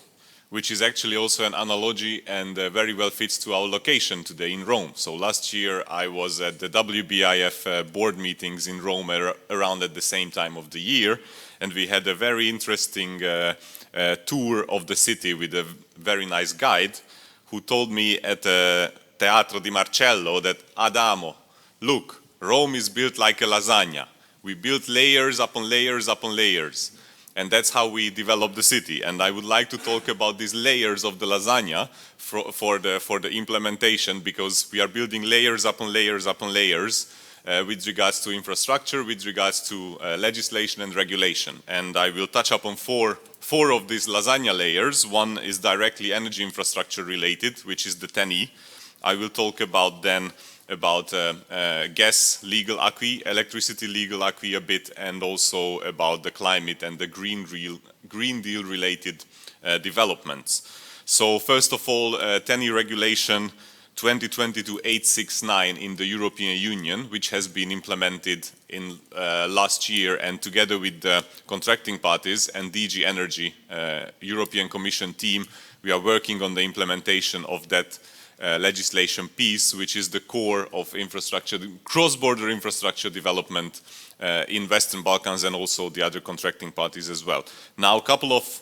which is actually also an analogy and very well fits to our location today in Rome. So last year I was at the WBIF board meetings in Rome around at the same time of the year, and we had a very interesting tour of the city with a very nice guide who told me at Teatro di Marcello that, Adamo, look, Rome is built like a lasagna. We built layers upon layers upon layers. And that's how we develop the city. And I would like to talk about these layers of the lasagna for the implementation, because we are building layers upon layers upon layers with regards to infrastructure, with regards to legislation and regulation. And I will touch upon four of these lasagna layers. One is directly energy infrastructure related, which is the 10E. I will talk about then about gas legal acquis, electricity legal acquis a bit, and also about the climate and the Green Deal related developments. So first of all, 10E regulation 2020-869 in the European Union, which has been implemented in last year, and together with the contracting parties and DG Energy European Commission team, we are working on the implementation of that legislation piece, which is the core of infrastructure, cross-border infrastructure development in Western Balkans and also the other contracting parties as well. Now, a couple of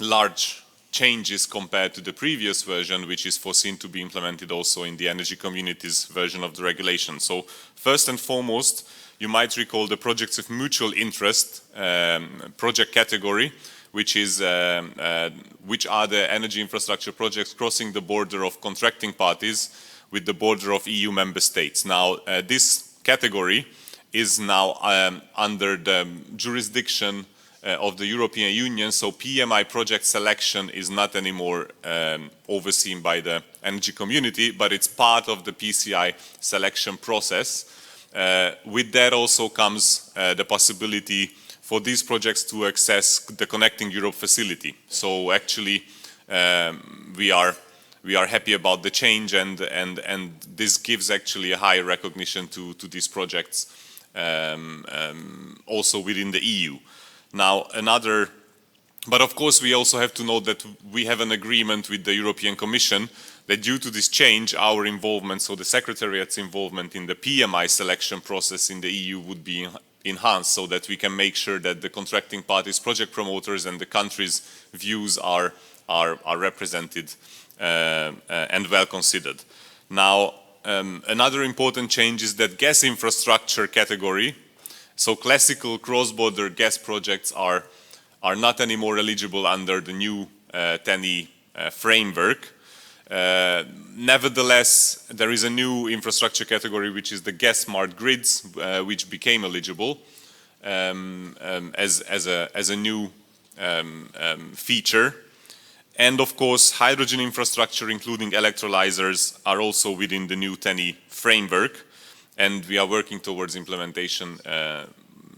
large changes compared to the previous version, which is foreseen to be implemented also in the energy communities version of the regulation. So first and foremost, you might recall the projects of mutual interest project category, which are the energy infrastructure projects crossing the border of contracting parties with the border of EU member states. Now, this category is now under the jurisdiction of the European Union, so PMI project selection is not anymore overseen by the energy community, but it's part of the PCI selection process. With that also comes the possibility for these projects to access the Connecting Europe facility. So actually we are happy about the change, and this gives actually a higher recognition to these projects also within the EU. Now but of course we also have to note that we have an agreement with the European Commission that due to this change, our involvement, so the Secretariat's involvement in the PMI selection process in the EU would be enhanced, so that we can make sure that the contracting parties, project promoters and the countries' views are represented and well considered. Now, another important change is that gas infrastructure category, so classical cross-border gas projects are not anymore eligible under the new 10E framework. Nevertheless, there is a new infrastructure category, which is the gas smart grids, which became eligible as a new feature. And of course, hydrogen infrastructure, including electrolyzers, are also within the new 10E framework. And we are working towards implementation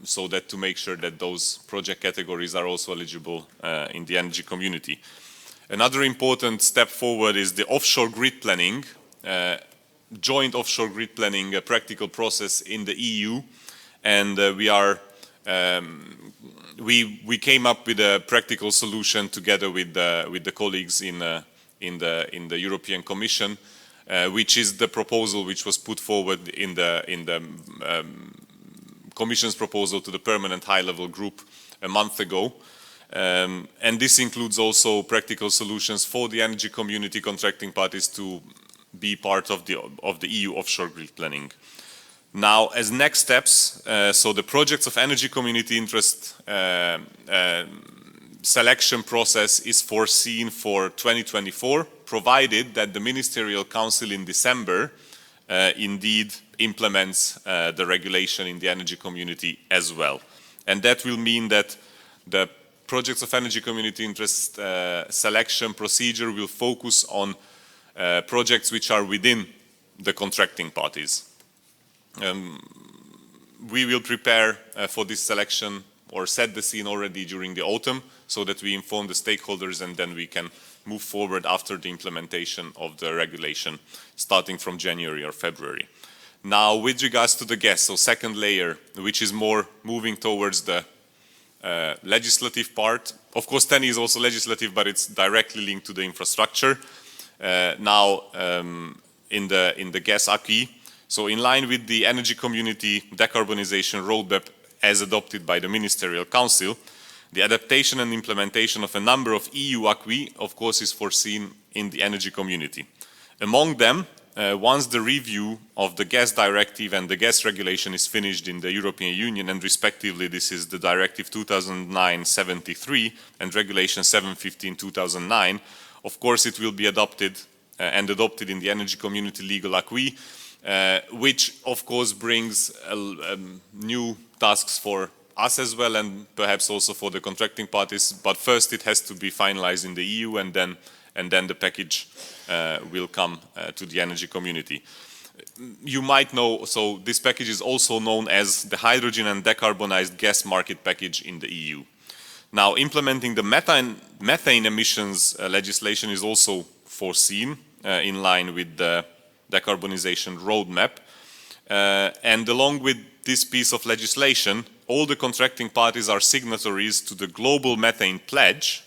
so that to make sure that those project categories are also eligible in the energy community. Another important step forward is the offshore grid planning, joint offshore grid planning practical process in the EU, and we came up with a practical solution together with the colleagues in the European Commission, which is the proposal which was put forward in the Commission's proposal to the Permanent High-Level Group a month ago. And this includes also practical solutions for the energy community contracting parties to be part of the EU offshore grid planning. Now, as next steps, so the projects of energy community interest selection process is foreseen for 2024, provided that the Ministerial Council in December indeed implements the regulation in the energy community as well. And that will mean that the projects of energy community interest selection procedure will focus on projects which are within the contracting parties. We will prepare for this selection or set the scene already during the autumn so that we inform the stakeholders, and then we can move forward after the implementation of the regulation starting from January or February. Now, with regards to the gas, so second layer, which is more moving towards the legislative part, Of course, 10 is also legislative, but it's directly linked to the infrastructure. Now, in the gas acquis. So in line with the Energy Community Decarbonization Roadmap as adopted by the Ministerial Council, the adaptation and implementation of a number of EU acquis, of course, is foreseen in the Energy Community. Among them, once the review of the Gas Directive and the Gas Regulation is finished in the European Union, and respectively this is the Directive 2009/73 and Regulation 715/2009, of course it will be adopted and adopted in the Energy Community legal acquis, which of course brings new tasks for us as well, and perhaps also for the contracting parties. But first it has to be finalized in the EU, and then the package will come to the Energy Community. You might know, so this package is also known as the Hydrogen and Decarbonized Gas Market Package in the EU. Now, implementing the methane emissions legislation is also foreseen in line with the decarbonization roadmap. And along with this piece of legislation, all the contracting parties are signatories to the Global Methane Pledge,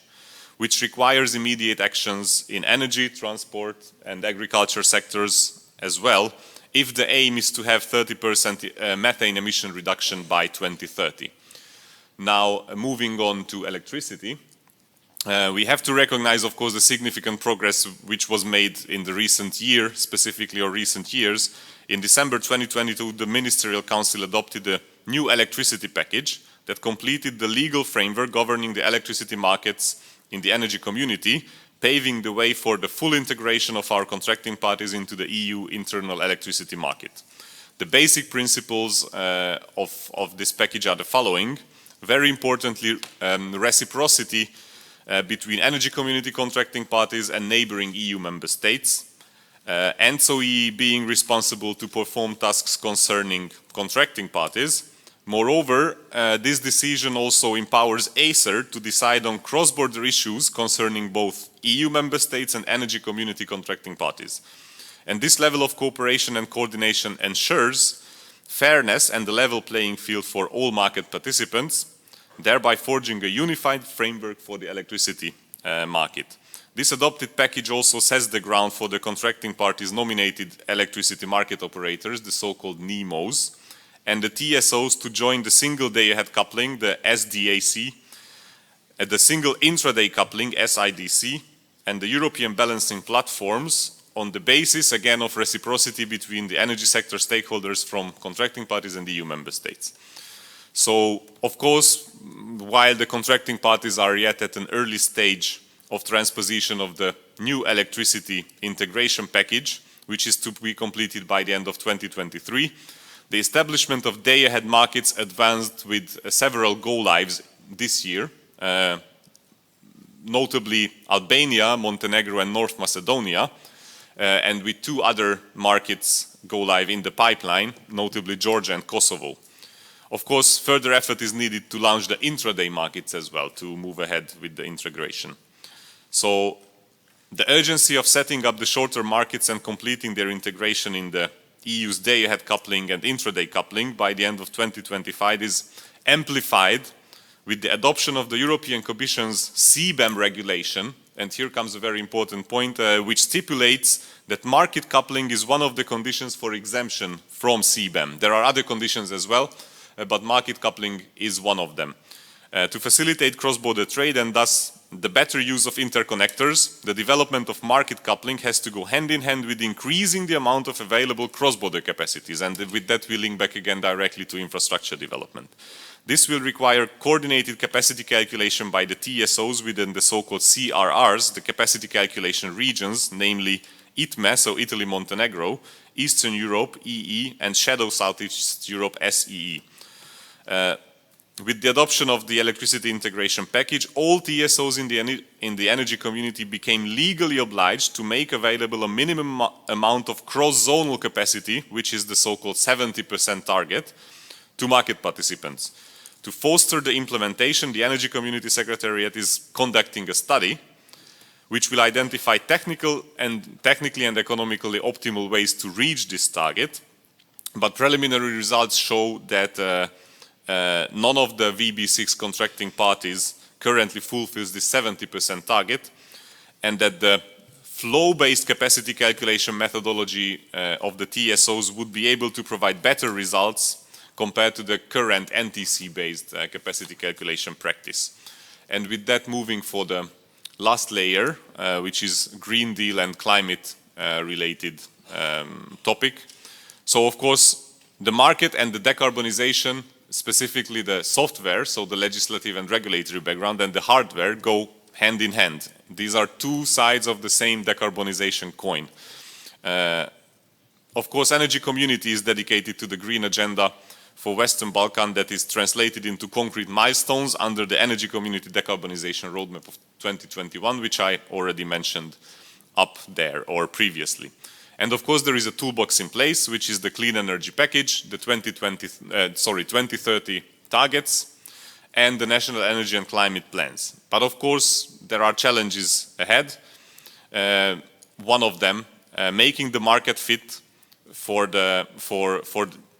which requires immediate actions in energy, transport and agriculture sectors as well, if the aim is to have 30% methane emission reduction by 2030. Now, moving on to electricity, we have to recognize, of course, the significant progress which was made in the recent year, specifically or recent years. In December 2022, the Ministerial Council adopted a new electricity package that completed the legal framework governing the electricity markets in the Energy Community, paving the way for the full integration of our contracting parties into the EU internal electricity market. The basic principles of this package are the following. Very importantly, reciprocity between Energy Community contracting parties and neighboring EU member states. ENTSO-E being responsible to perform tasks concerning contracting parties. Moreover, this decision also empowers Eusair to decide on cross-border issues concerning both EU member states and Energy Community contracting parties. And this level of cooperation and coordination ensures fairness and the level playing field for all market participants, thereby forging a unified framework for the electricity market. This adopted package also sets the ground for the contracting parties' nominated electricity market operators, the so-called NEMOs, and the TSOs to join the single day-ahead coupling, the SDAC, the single intraday coupling, SIDC, and the European balancing platforms on the basis, again, of reciprocity between the energy sector stakeholders from contracting parties and the EU member states. So, of course, while the contracting parties are yet at an early stage of transposition of the new electricity integration package, which is to be completed by the end of 2023, the establishment of day-ahead markets advanced with several go-lives this year, notably Albania, Montenegro and North Macedonia, and with 2 other markets go live in the pipeline, notably Georgia and Kosovo. Of course, further effort is needed to launch the intraday markets as well, to move ahead with the integration. So, the urgency of setting up the shorter markets and completing their integration in the EU's day-ahead coupling and intraday coupling by the end of 2025 is amplified with the adoption of the European Commission's CBAM regulation, and here comes a very important point, which stipulates that market coupling is one of the conditions for exemption from CBAM. There are other conditions as well, but market coupling is one of them. To facilitate cross-border trade and thus the better use of interconnectors, the development of market coupling has to go hand in hand with increasing the amount of available cross-border capacities, and with that we link back again directly to infrastructure development. This will require coordinated capacity calculation by the TSOs within the so-called CRRs, the capacity calculation regions, namely ITME, so Italy, Montenegro, Eastern Europe, EE, and Shadow Southeast Europe, SEE. With the adoption of the electricity integration package, all TSOs in the energy community became legally obliged to make available a minimum amount of cross-zonal capacity, which is the so-called 70% target, to market participants. To foster the implementation, the Energy Community Secretariat is conducting a study which will identify technically and economically optimal ways to reach this target, but preliminary results show that none of the VB6 contracting parties currently fulfills the 70% target, and that the flow-based capacity calculation methodology of the TSOs would be able to provide better results compared to the current NTC-based capacity calculation practice. And with that, moving for the last layer, which is Green Deal and climate-related topic. So, of course, the market and the decarbonization, specifically the software, so the legislative and regulatory background, and the hardware go hand in hand. These are two sides of the same decarbonization coin. Of course, Energy Community is dedicated to the green agenda for Western Balkan that is translated into concrete milestones under the Energy Community Decarbonization Roadmap of 2021, which I already mentioned up there or previously. And of course, there is a toolbox in place, which is the Clean Energy Package, the 2030 targets, and the National Energy and Climate Plans. But of course, there are challenges ahead. One of them, making the market fit for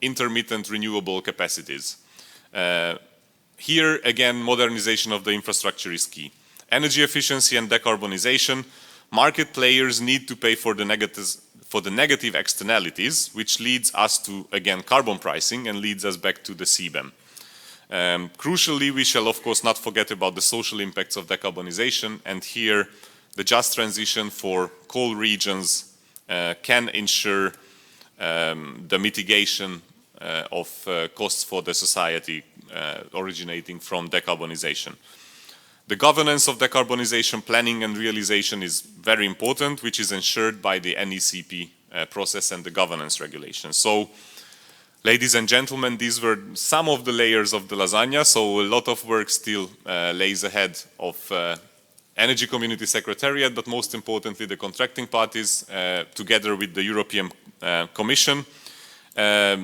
intermittent renewable capacities. Here, again, modernization of the infrastructure is key. Energy efficiency and decarbonization, market players need to pay for the negative externalities, which leads us to, again, carbon pricing and leads us back to the CBAM. Crucially, we shall of course not forget about the social impacts of decarbonization, and here the just transition for coal regions can ensure the mitigation of costs for the society originating from decarbonization. The governance of decarbonization planning and realization is very important, which is ensured by the NECP process and the governance regulations. So, ladies and gentlemen, these were some of the layers of the lasagna, so a lot of work still lays ahead of Energy Community Secretariat, but most importantly the contracting parties, together with the European Commission,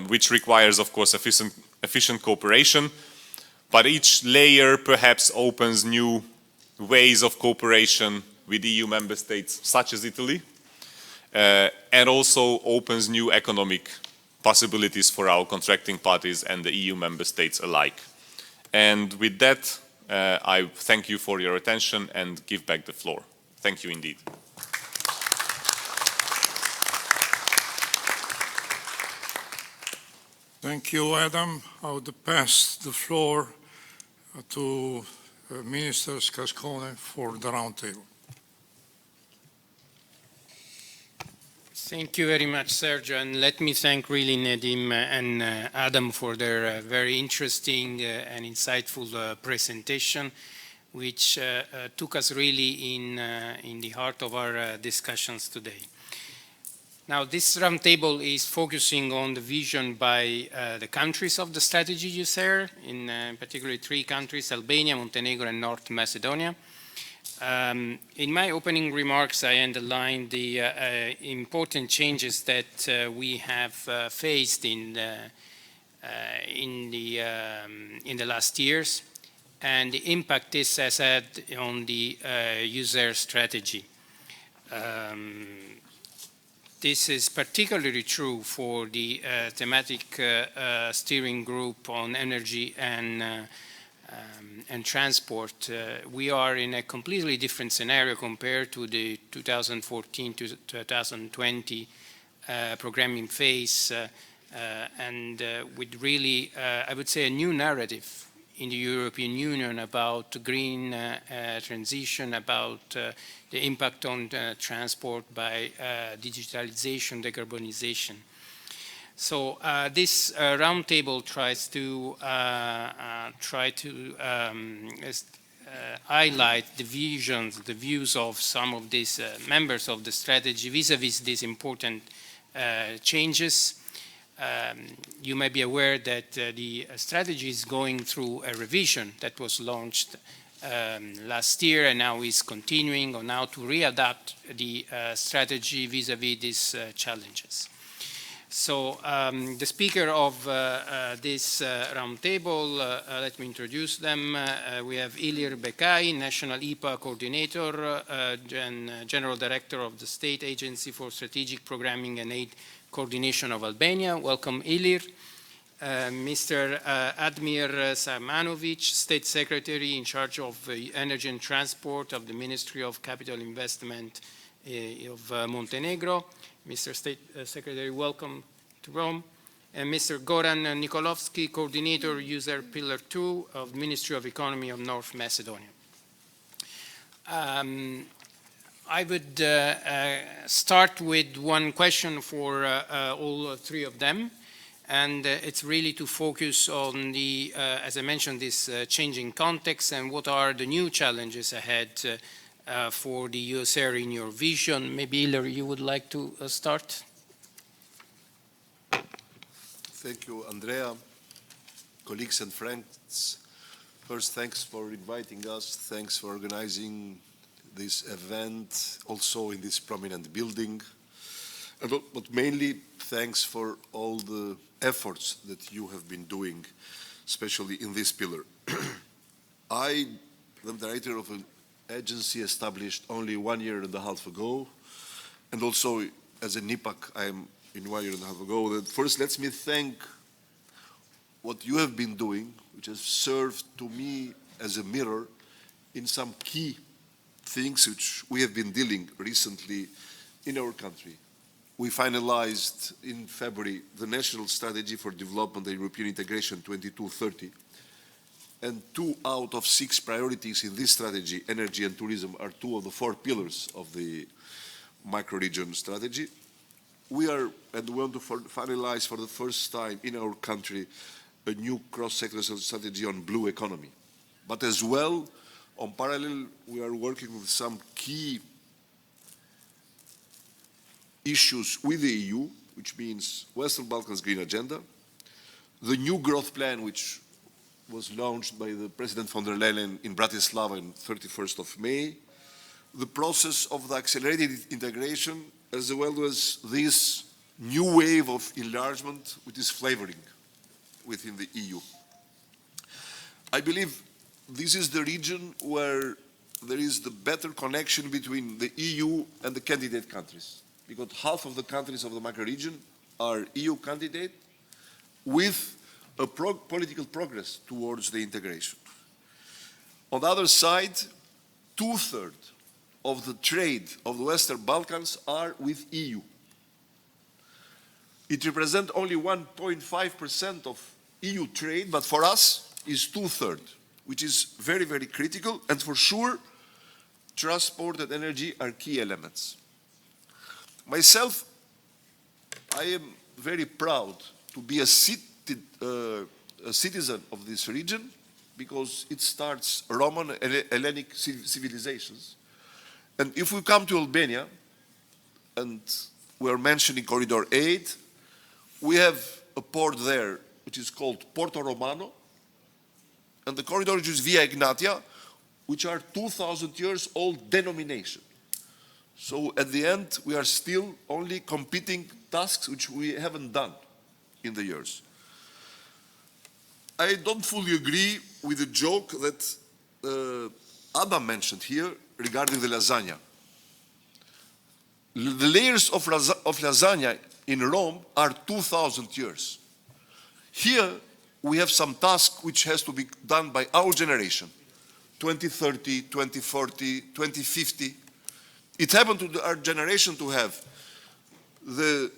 which requires, of course, efficient cooperation. But each layer perhaps opens new ways of cooperation with EU member states, such as Italy, and also opens new economic possibilities for our contracting parties and the EU member states alike. And with that, I thank you for your attention and give back the floor. Thank you indeed. Thank you, Adam. I would pass the floor to Minister Scascone for the roundtable. Thank you very much, Sergio, and let me thank really Nedim and Adam for their very interesting and insightful presentation, which took us really in the heart of our discussions today. Now, this roundtable is focusing on the vision by the countries of the strategy Eusair, in particular 3 countries, Albania, Montenegro, and North Macedonia. In my opening remarks, I underlined the important changes that we have faced in the last years, and the impact this has had on the Eusair strategy. This is particularly true for the thematic steering group on energy and transport. We are in a completely different scenario compared to the 2014 to 2020 programming phase, and with really, I would say, a new narrative in the European Union about green transition, about the impact on transport by digitalization, decarbonization. So this roundtable tries to highlight the visions, the views of some of these members of the strategy vis-à-vis these important changes. You may be aware that the strategy is going through a revision that was launched last year and now is continuing on how to readapt the strategy vis-à-vis these challenges. So the speaker of this roundtable, let me introduce them. We have Ilir Bekai, National IPA Coordinator and General Director of the State Agency for Strategic Programming and Aid Coordination of Albania. Welcome, Ilir. Mr. Admir Samanovic, State Secretary in charge of Energy and Transport of the Ministry of Capital Investment of Montenegro. Mr. State Secretary, welcome to Rome. And Mr. Goran Nikolovsky, Coordinator, Eusair Pillar 2 of Ministry of Economy of North Macedonia. I would start with one question for all three of them, and it's really to focus on the, as I mentioned, this changing context and what are the new challenges ahead for the Eusair in your vision. Maybe Hilary, you would like to start? Thank you, Andrea. Colleagues and friends, first, thanks for inviting us. Thanks for organizing this event, also in this prominent building. But mainly, thanks for all the efforts that you have been doing, especially in this pillar. I am the director of an agency established only 1.5 years ago, and also as a NIPAC, I am in 1.5 years ago. First, let me thank what you have been doing, which has served to me as a mirror in some key things which we have been dealing recently in our country. We finalized in February the National Strategy for Development and European Integration 2230. And 2 out of 6 priorities in this strategy, energy and tourism, are 2 of the 4 pillars of the micro-region strategy. We want to finalize for the first time in our country a new cross-sectoral strategy on blue economy. But as well, on parallel, we are working with some key issues with the EU, which means Western Balkans Green Agenda, the new growth plan, which was launched by the President von der Leyen in Bratislava on 31st of May, the process of the accelerated integration, as well as this new wave of enlargement which is flavoring within the EU. I believe this is the region where there is the better connection between the EU and the candidate countries, because half of the countries of the macro-region are EU candidate with a political progress towards the integration. On the other side, 2/3 of the trade of the Western Balkans are with EU. It represents only 1.5% of EU trade, but for us is 2/3, which is very, very critical, and for sure, transport and energy are key elements. Myself, I am very proud to be a citizen of this region, because it starts Roman and Hellenic civilizations. And if we come to Albania, and we are mentioning Corridor 8, we have a port there which is called Porto Romano, and the corridor which is Via Egnatia, which are 2,000 years old denomination. So at the end, we are still only competing tasks which we haven't done in the years. I don't fully agree with the joke that Adam mentioned here regarding the lasagna. The layers of lasagna in Rome are 2,000 years. Here, we have some task which has to be done by our generation, 2030, 2040, 2050. It happened to our generation to have the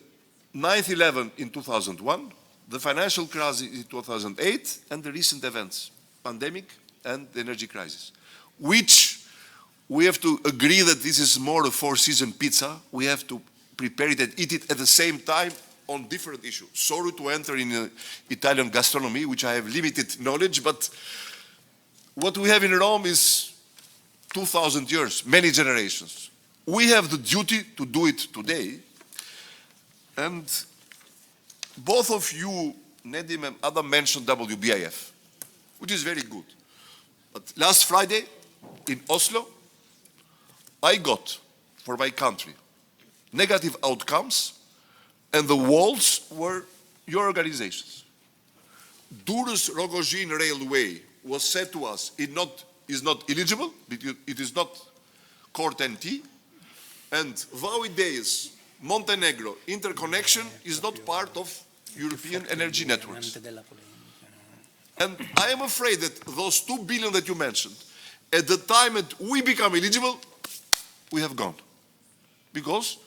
9/11 in 2001, the financial crisis in 2008, and the recent events, pandemic and the energy crisis, which we have to agree that this is more a 4-season pizza. We have to prepare it and eat it at the same time on different issues. Sorry to enter in Italian gastronomy, which I have limited knowledge, but what we have in Rome is 2,000 years, many generations. We have the duty to do it today. And both of you, Nedim and Adam, mentioned WBIF, which is very good. But last Friday in Oslo, I got, for my country, negative outcomes, and the walls were your organizations. Durrës-Rogozhin Railway was said to us, is not eligible, it is not core 10T, and Vaui-Deis, Montenegro interconnection is not part of European energy networks. And I am afraid that those 2 billion that you mentioned, at the time that we become eligible, we have gone. Because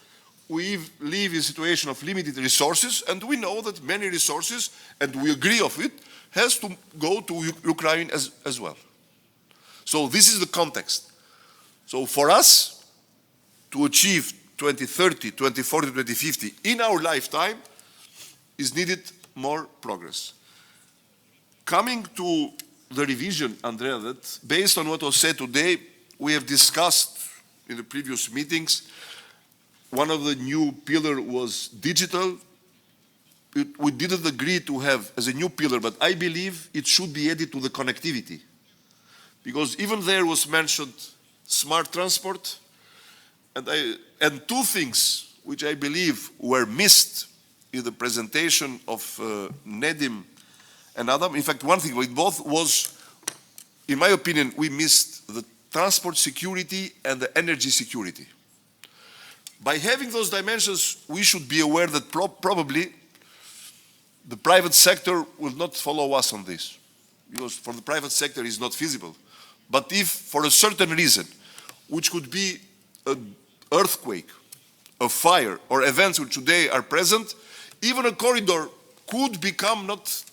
we live in a situation of limited resources, and we know that many resources, and we agree of it, has to go to Ukraine as well. So this is the context. So for us to achieve 2030, 2040, 2050 in our lifetime is needed more progress. Coming to the revision, Andrea, that based on what was said today, we have discussed in the previous meetings, one of the new pillars was digital. We didn't agree to have as a new pillar, but I believe it should be added to the connectivity. Because even there was mentioned smart transport, and 2 things which I believe were missed in the presentation of Nedim and Adam. In fact, one thing with both was, in my opinion, we missed the transport security and the energy security. By having those dimensions, we should be aware that probably the private sector will not follow us on this, because for the private sector it's not feasible. But if for a certain reason, which could be an earthquake, a fire, or events which today are present, even a corridor could become not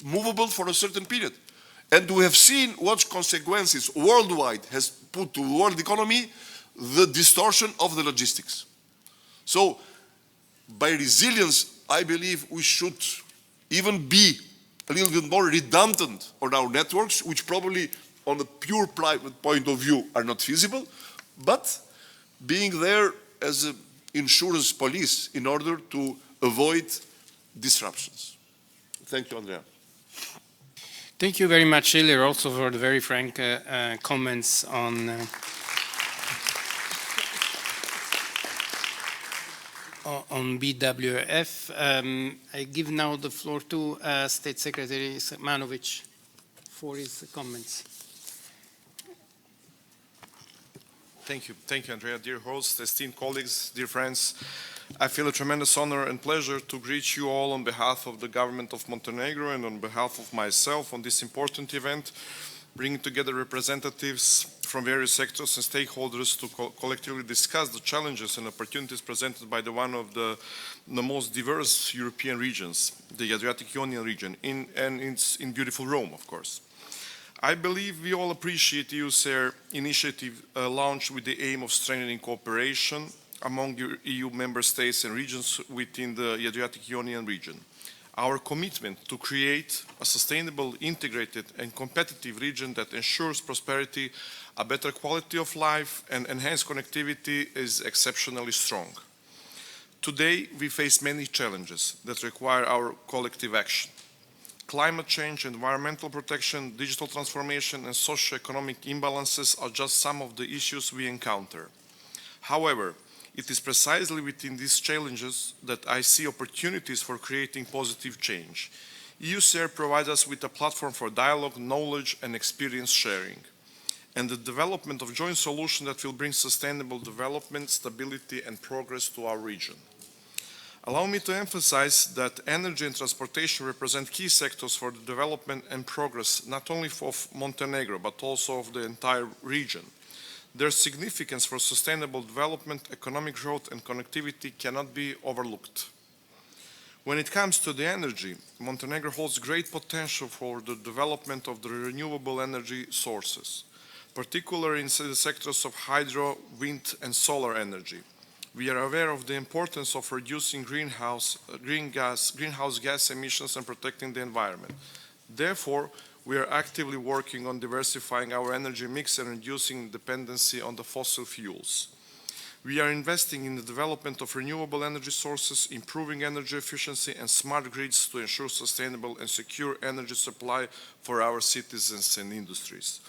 movable for a certain period. And we have seen what consequences worldwide has put to the world economy, the distortion of the logistics. So, by resilience, I believe we should even be a little bit more redundant on our networks, which probably on a pure private point of view are not feasible, but being there as an insurance police in order to avoid disruptions. Thank you, Andrea. Thank you very much, Eusair, also for the very frank comments on BWF. I give now the floor to State Secretary Manovic for his comments. Thank you, Andrea. Dear host, esteemed colleagues, dear friends, I feel a tremendous honor and pleasure to greet you all on behalf of the government of Montenegro and on behalf of myself on this important event, bringing together representatives from various sectors and stakeholders to collectively discuss the challenges and opportunities presented by one of the most diverse European regions, the Adriatic-Ionian region, in beautiful Rome, of course. I believe we all appreciate the Eusair initiative launched with the aim of strengthening cooperation among EU member states and regions within the Adriatic-Ionian region. Our commitment to create a sustainable, integrated and competitive region that ensures prosperity, a better quality of life and enhanced connectivity is exceptionally strong. Today, we face many challenges that require our collective action. Climate change, environmental protection, digital transformation and socio-economic imbalances are just some of the issues we encounter. However, it is precisely within these challenges that I see opportunities for creating positive change. Eusair provides us with a platform for dialogue, knowledge and experience sharing, and the development of joint solutions that will bring sustainable development, stability and progress to our region. Allow me to emphasize that energy and transportation represent key sectors for the development and progress not only of Montenegro but also of the entire region. Their significance for sustainable development, economic growth and connectivity cannot be overlooked. When it comes to the energy, Montenegro holds great potential for the development of the renewable energy sources, particularly in the sectors of hydro, wind and solar energy. We are aware of the importance of reducing greenhouse gas emissions and protecting the environment. Therefore, we are actively working on diversifying our energy mix and reducing dependency on the fossil fuels. We are investing in the development of renewable energy sources, improving energy efficiency and smart grids to ensure sustainable and secure energy supply for our citizens and industries.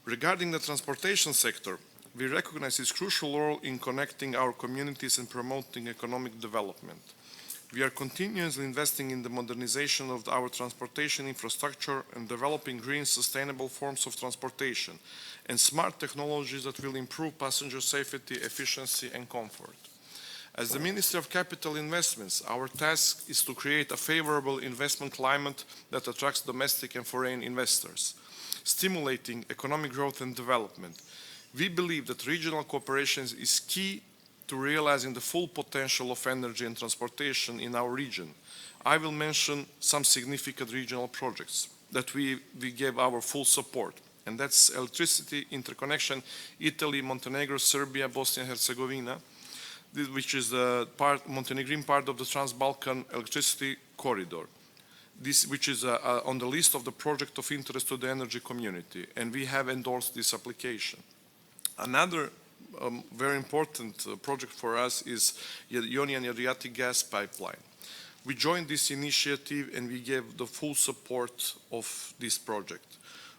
Regarding the transportation sector, we recognize its crucial role in connecting our communities and promoting economic development. We are continuously investing in the modernization of our transportation infrastructure and developing green, sustainable forms of transportation and smart technologies that will improve passenger safety, efficiency and comfort. As the Ministry of Capital Investments, our task is to create a favorable investment climate that attracts domestic and foreign investors, stimulating economic growth and development. We believe that regional cooperation is key to realizing the full potential of energy and transportation in our region. I will mention some significant regional projects that we gave our full support, and that's electricity interconnection, Italy, Montenegro, Serbia, Bosnia and Herzegovina, which is the Montenegrin part of the Trans-Balkan electricity corridor. Which is on the list of the project of interest to the energy community, and we have endorsed this application. Another very important project for us is the Ionian Adriatic gas pipeline. We joined this initiative and we gave the full support of this project.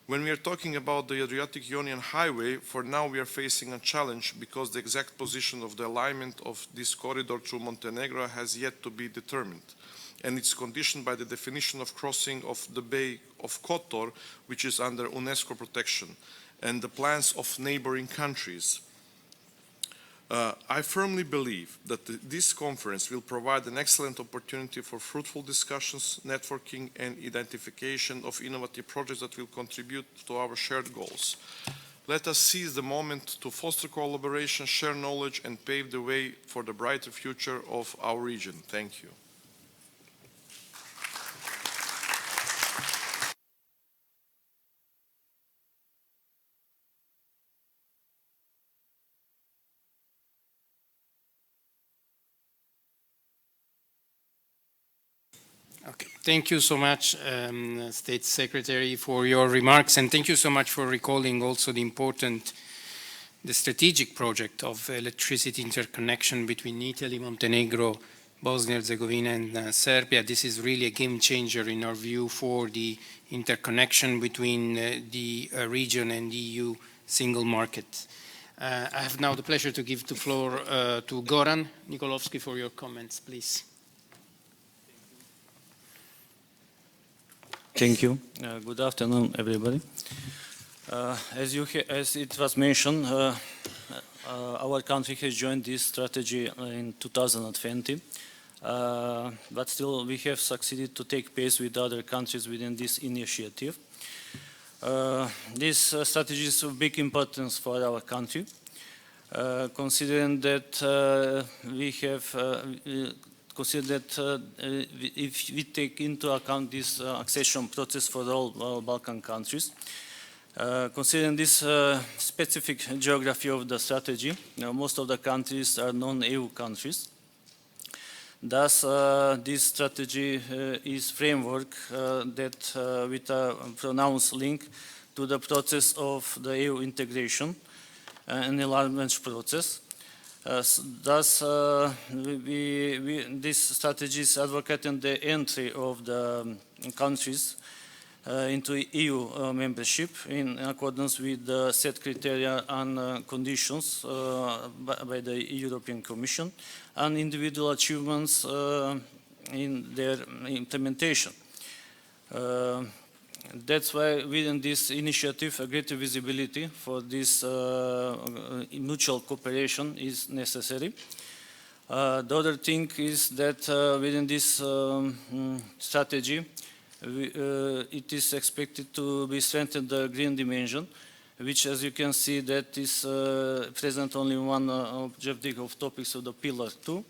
When we are talking about the Adriatic-Ionian highway, for now we are facing a challenge because the exact position of the alignment of this corridor through Montenegro has yet to be determined. And it's conditioned by the definition of crossing of the Bay of Kotor, which is under UNESCO protection, and the plans of neighboring countries. I firmly believe that this conference will provide an excellent opportunity for fruitful discussions, networking, and identification of innovative projects that will contribute to our shared goals. Let us seize the moment to foster collaboration, share knowledge, and pave the way for the brighter future of our region. Thank you. Okay. Thank you so much, State Secretary, for your remarks, and thank you so much for recalling also the strategic project of electricity interconnection between Italy, Montenegro, Bosnia-Herzegovina, and Serbia. This is really a game changer in our view for the interconnection between the region and the EU single market. I have now the pleasure to give the floor to Goran Nikolovsky for your comments, please. Thank you. Good afternoon, everybody. As it was mentioned, our country has joined this strategy in 2020, but still we have succeeded to take pace with other countries within this initiative. This strategy is of big importance for our country, considering that if we take into account this accession process for all Balkan countries, considering this specific geography of the strategy, most of the countries are non-EU countries. Thus, this strategy is framework that with a pronounced link to the process of the EU integration and enlargement process. Thus, this strategy is advocating the entry of the countries into EU membership in accordance with the set criteria and conditions by the European Commission and individual achievements in their implementation. That's why within this initiative a greater visibility for this mutual cooperation is necessary. The other thing is that within this strategy it is expected to be strengthened the green dimension, which as you can see that is present only one objective of topics of the pillar 2.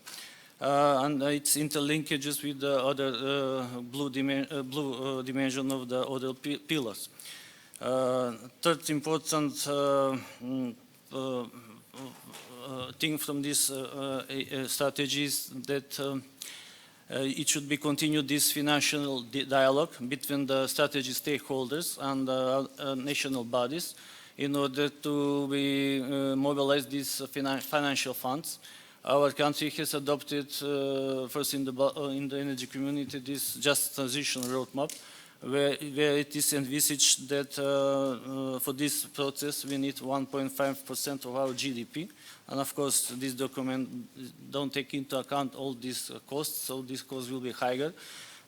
And its interlinkages with the other blue dimension of the other pillars. Third important thing from this strategy is that it should be continued this financial dialogue between the strategy stakeholders and national bodies in order to mobilize these financial funds. Our country has adopted first in the energy community this just transition roadmap, where it is envisaged that for this process we need 1.5% of our GDP, and of course this document don't take into account all these costs, so this cost will be higher.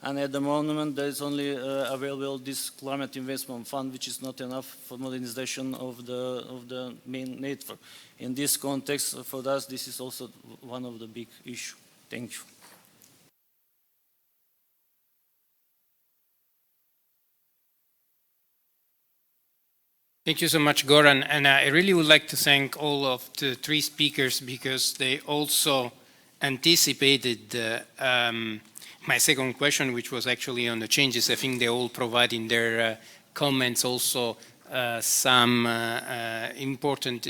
And at the moment, there is only available this climate investment fund, which is not enough for modernization of the main network. In this context, for us, this is also one of the big issues. Thank you. Thank you so much, Goran. And I really would like to thank all of the three speakers because they also anticipated my second question, which was actually on the changes. I think they all provide in their comments also some important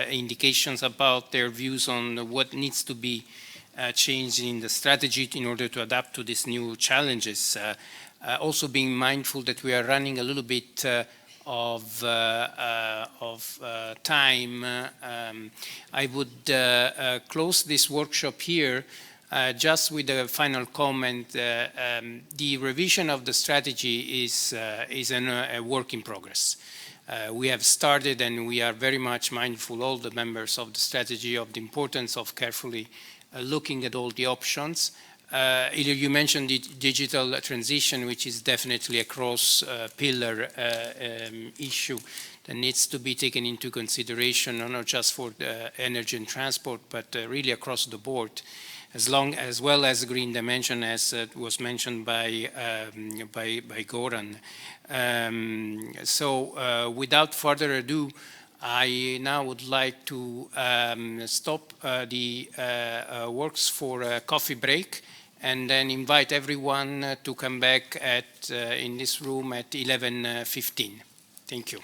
indications about their views on what needs to be changed in the strategy in order to adapt to these new challenges. Also being mindful that we are running a little bit of time. I would close this workshop here just with a final comment. The revision of the strategy is a work in progress. We have started and we are very much mindful, all the members of the strategy, of the importance of carefully looking at all the options. You mentioned the digital transition, which is definitely a cross-pillar issue that needs to be taken into consideration, not just for the energy and transport, but really across the board, as well as green dimension, as was mentioned by Goran. So without further ado, I now would like to stop the works for a coffee break and then invite everyone to come back in this room at 11:15. Thank you.